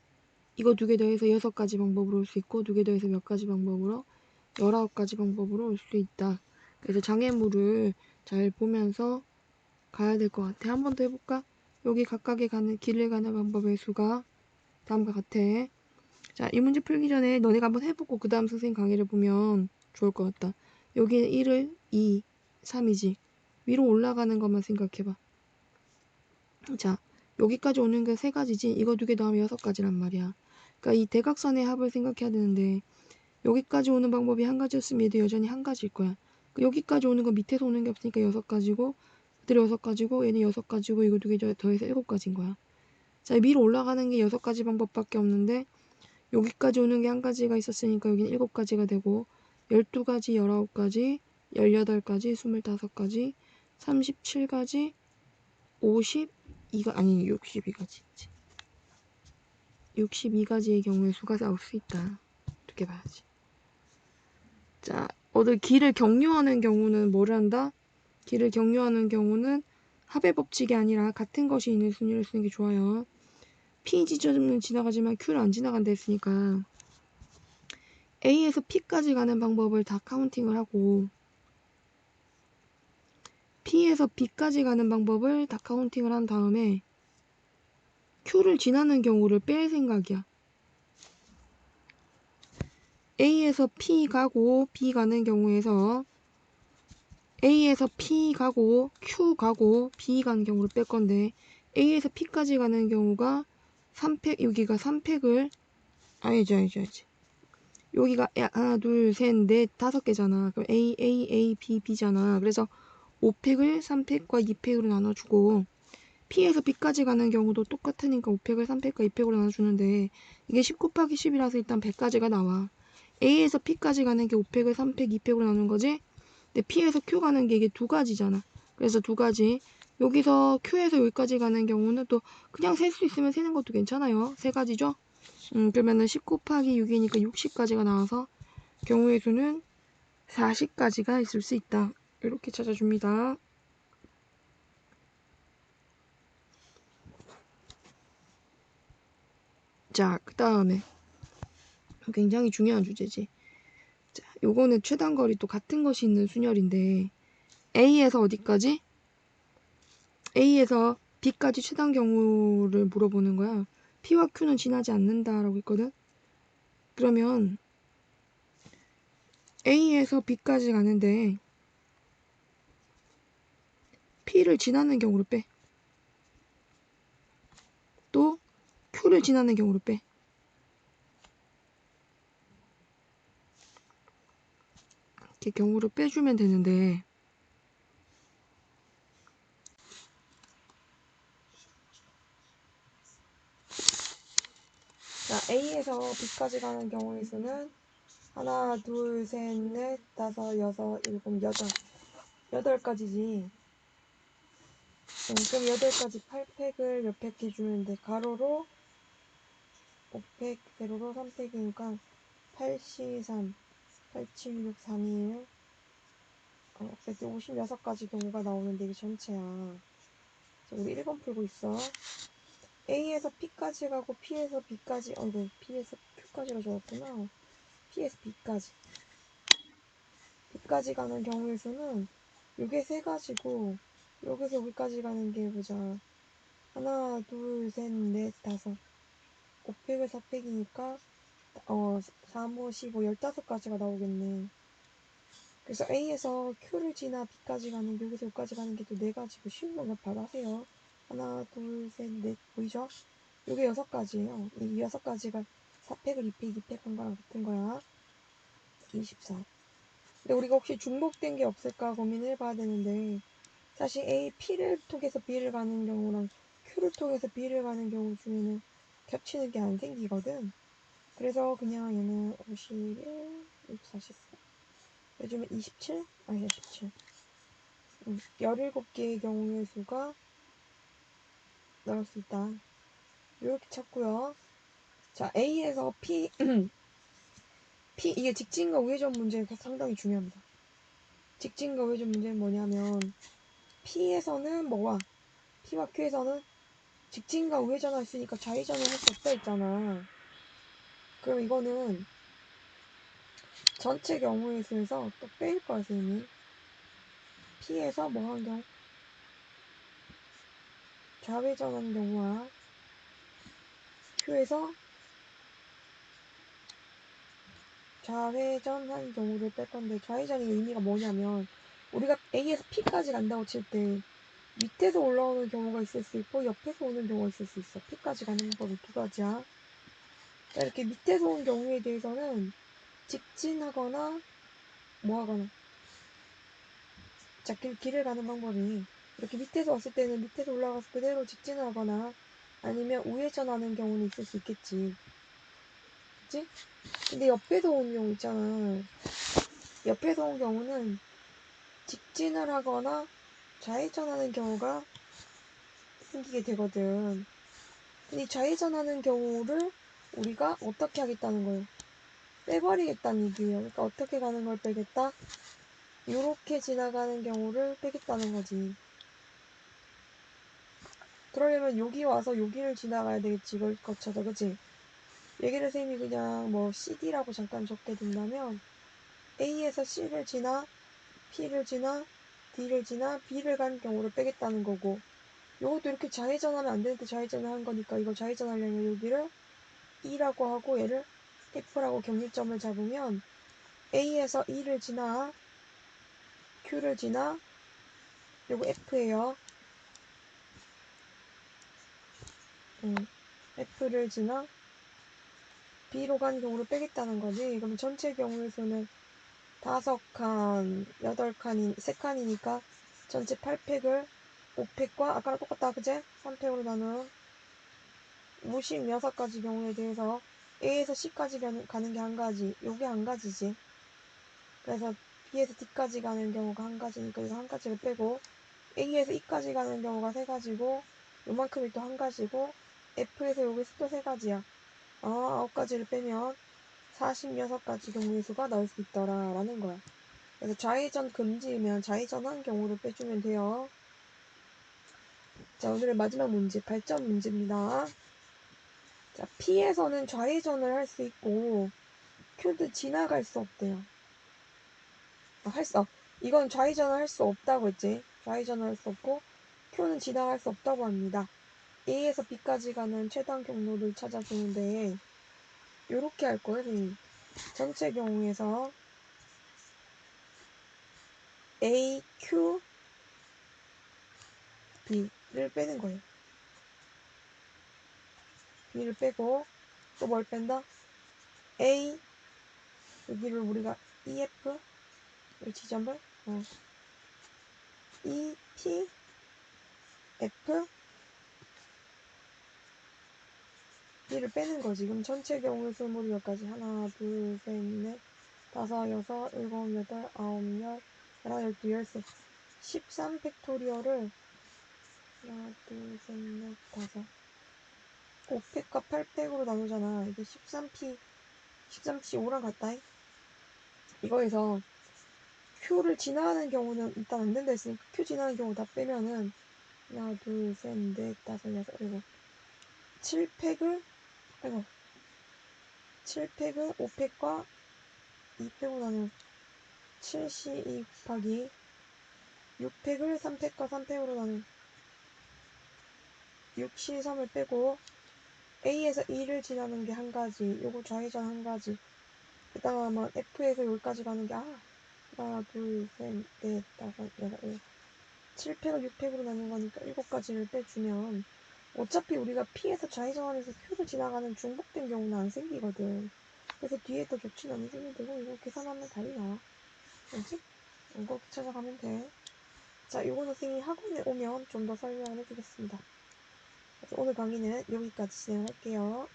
이거 2개 더해서 6가지 방법으로 올 수 있고 2개 더해서 몇 가지 방법으로? 19가지 방법으로 올 수 있다. 그래서 장애물을 잘 보면서 가야 될 것 같아. 한 번 더 해볼까? 여기 각각의 가는 길을 가는 방법의 수가 다음과 같아. 자, 이 문제 풀기 전에 너네가 한번 해보고 그 다음 선생님 강의를 보면 좋을 것 같다. 여기는 1을 2, 3이지. 위로 올라가는 것만 생각해봐. 자, 여기까지 오는 게 3가지지. 이거 2개 더하면 6가지란 말이야. 그러니까 이 대각선의 합을 생각해야 되는데 여기까지 오는 방법이 1가지였으면 얘도 여전히 1가지일 거야. 여기까지 오는 건 밑에서 오는 게 없으니까 6가지고 그대로 6가지고 얘는 6가지고 이거 2개 더해서 7가지인 거야. 자, 위로 올라가는 게 6가지 방법밖에 없는데 여기까지 오는 게 1가지가 있었으니까 여기는 7가지가 되고 12가지, 19가지, 18가지, 25가지, 37가지, 52가 아니 62가지 62가지의 경우에 수가 나올 수 있다. 이렇게 봐야지. 자, 어디 길을 경유하는 경우는 뭐를 한다? 길을 경유하는 경우는 합의 법칙이 아니라 같은 것이 있는 순위를 쓰는 게 좋아요. P 지점은 지나가지만 Q를 안 지나간다 했으니까 A에서 P까지 가는 방법을 다 카운팅을 하고 P에서 B까지 가는 방법을 다 카운팅을 한 다음에 Q를 지나는 경우를 뺄 생각이야. A에서 P 가고 B 가는 경우에서 A에서 P 가고 Q 가고 B 가는 경우를 뺄 건데 A에서 P까지 가는 경우가 3팩 여기가 3팩을 아니지 여기가 하나 둘 셋 넷 5개잖아. 그럼 A, B, B잖아. 그래서 5팩을 3팩과 2팩으로 나눠주고 P에서 B까지 가는 경우도 똑같으니까 5팩을 3팩과 2팩으로 나눠주는데 이게 10 곱하기 10이라서 일단 100가지가 나와. A에서 P까지 가는 게 5팩을 3팩, 2팩으로 나눈 거지? 근데 P에서 Q 가는 게 이게 2가지잖아. 그래서 2가지. 여기서 Q에서 여기까지 가는 경우는 또 그냥 셀 수 있으면 세는 것도 괜찮아요. 3가지죠? 그러면은 10 곱하기 6이니까 60가지가 나와서 경우의 수는 40가지가 있을 수 있다. 이렇게 찾아줍니다. 자, 그 다음에 굉장히 중요한 주제지. 자, 요거는 최단거리 또 같은 것이 있는 순열인데 A에서 어디까지? A에서 B까지 최단 경우를 물어보는 거야. P와 Q는 지나지 않는다라고 했거든. 그러면 A에서 B까지 가는데 P를 지나는 경우를 빼. 또 Q를 지나는 경우를 빼. 이렇게 경우를 빼주면 되는데 자, A에서 B까지 가는 경우의 수는 하나, 둘, 셋, 넷, 다섯, 여섯, 일곱, 여덟 가지지. 그럼 8가지 8팩을 몇 팩 해주면 돼? 가로로 5팩, 세로로 3팩이니까 8C3, 876, 321, 56가지 경우가 나오는데 이게 전체야. 자, 우리 1번 풀고 있어. A에서 P까지 가고 P에서 B까지, 이거 P에서 Q까지가 적었구나. P에서 B까지 가는 경우의 수는 요게 3가지고 여기서 여기까지 가는 게 보자. 하나, 둘, 셋, 넷, 다섯. 5팩을 4팩이니까 3, 5, 15, 15가지가 나오겠네. 그래서 A에서 Q를 지나 B까지 가는 게 여기서 여기까지 가는 게 또 4가지고 쉬운 거 그냥 바로 하세요. 하나, 둘, 셋, 넷. 보이죠? 요게 6가지예요. 이 6가지가 4팩을 2팩, 2팩 한 거랑 같은 거야. 24. 근데 우리가 혹시 중복된 게 없을까 고민을 해봐야 되는데, 사실 A, P를 통해서 B를 가는 경우랑 Q를 통해서 B를 가는 경우 중에는 겹치는 게 안 생기거든. 그래서 그냥 얘는 51, 44. 요즘은 27? 아니야, 17. 17개의 경우의 수가 나올 수 있다. 이렇게 찾고요. 자, A에서 P, P, 이게 직진과 우회전 문제가 상당히 중요합니다. 직진과 우회전 문제는 뭐냐면, P에서는 뭐와, P와 Q에서는 직진과 우회전 할 수 있으니까 좌회전을 할 수 없다 했잖아. 그럼 이거는 전체 경우의 수에서 또 빼일 거야, 선생님이. P에서 뭐 한 경우? 좌회전하는 경우와 Q에서 좌회전한 경우를 뺄 건데, 좌회전의 의미가 뭐냐면, 우리가 A에서 P까지 간다고 칠 때, 밑에서 올라오는 경우가 있을 수 있고, 옆에서 오는 경우가 있을 수 있어. P까지 가는 방법이 2가지야. 자, 이렇게 밑에서 온 경우에 대해서는, 직진하거나, 뭐 하거나. 자, 길을 가는 방법이, 이렇게 밑에서 왔을 때는 밑에서 올라가서 그대로 직진을 하거나, 아니면 우회전하는 경우는 있을 수 있겠지. 그치? 근데 옆에서 온 경우 있잖아. 옆에서 온 경우는 직진을 하거나 좌회전하는 경우가 생기게 되거든. 근데 좌회전하는 경우를 우리가 어떻게 하겠다는 거예요? 빼버리겠다는 얘기예요. 그러니까 어떻게 가는 걸 빼겠다? 요렇게 지나가는 경우를 빼겠다는 거지. 그러려면 여기 와서 여기를 지나가야 되겠지. 이걸 거쳐서, 그치? 얘기를 쌤이 그냥 뭐 CD라고 잠깐 적게 된다면 A에서 C를 지나 P를 지나 D를 지나 B를 간 경우를 빼겠다는 거고, 요것도 이렇게 좌회전하면 안 되는데 좌회전을 한 거니까 이거 좌회전하려면 여기를 E라고 하고 얘를 F라고 경계점을 잡으면 A에서 E를 지나 Q를 지나 요거 F예요. F를 지나 B로 간 경우를 빼겠다는 거지. 그럼 전체 경우의 수는 5칸, 8칸인, 3칸이니까 전체 8팩을 5팩과 아까랑 똑같다, 그제? 3팩으로 나눈 56가지 경우에 대해서 A에서 C까지 가는 게 한 가지, 요게 한 가지지. 그래서 B에서 D까지 가는 경우가 한 가지니까 이거 한 가지를 빼고, A에서 E까지 가는 경우가 3가지고, 요만큼이 또 한 가지고, F에서 여기서 또 3가지야. 9가지를 빼면 46가지 경우의 수가 나올 수 있더라 라는 거야. 그래서 좌회전 금지면 좌회전한 경우를 빼주면 돼요. 자, 오늘의 마지막 문제, 발전 문제입니다. 자, P에서는 좌회전을 할 수 있고 Q도 지나갈 수 없대요. 이건 좌회전을 할 수 없다고 했지. 좌회전을 할 수 없고 Q는 지나갈 수 없다고 합니다. A에서 B까지 가는 최단 경로를 찾아주는데 요렇게 할 거예요, 선생님. 전체 경우에서 A, Q, B를 빼는 거예요. B를 빼고 또 뭘 뺀다? A, 여기를 우리가 EF, 이 지점을 E, P, F, B를 빼는 거지. 그럼 전체 경우의 수물이 몇 가지? 하나, 둘, 셋, 넷, 다섯, 여섯, 일곱, 여덟, 아홉, 열, 열하나, 열두, 열세. 13팩토리얼을 하나, 둘, 셋, 넷, 다섯. 5팩과 8팩으로 나누잖아. 이게 13P, 13P 5랑 같다. 이거에서 Q를 지나가는 경우는 일단 안 된다 했으니까 Q 지나가는 경우 다 빼면은 하나, 둘, 셋, 넷, 다섯, 여섯, 일곱. 7팩을 5팩과 2팩으로 나는 7C2 곱하기 6팩을 3팩과 3팩으로 나는 6C3을 빼고 A에서 E를 지나는 게 한 가지, 요거 좌회전 한 가지. 그 다음은 F에서 여기까지 가는 게 하나, 둘, 셋, 넷, 다섯, 여섯, 일곱. 7팩을 6팩으로 나눈 거니까 7가지를 빼주면 어차피 우리가 P에서 좌회전하면서 Q로 지나가는 중복된 경우는 안 생기거든. 그래서 뒤에 더 겹치 나눠주면 되고 이거 계산하면 답이 나와. 알지? 이거 찾아가면 돼. 자, 이거 선생님이 학원에 오면 좀 더 설명을 해주겠습니다. 그래서 오늘 강의는 여기까지 진행할게요.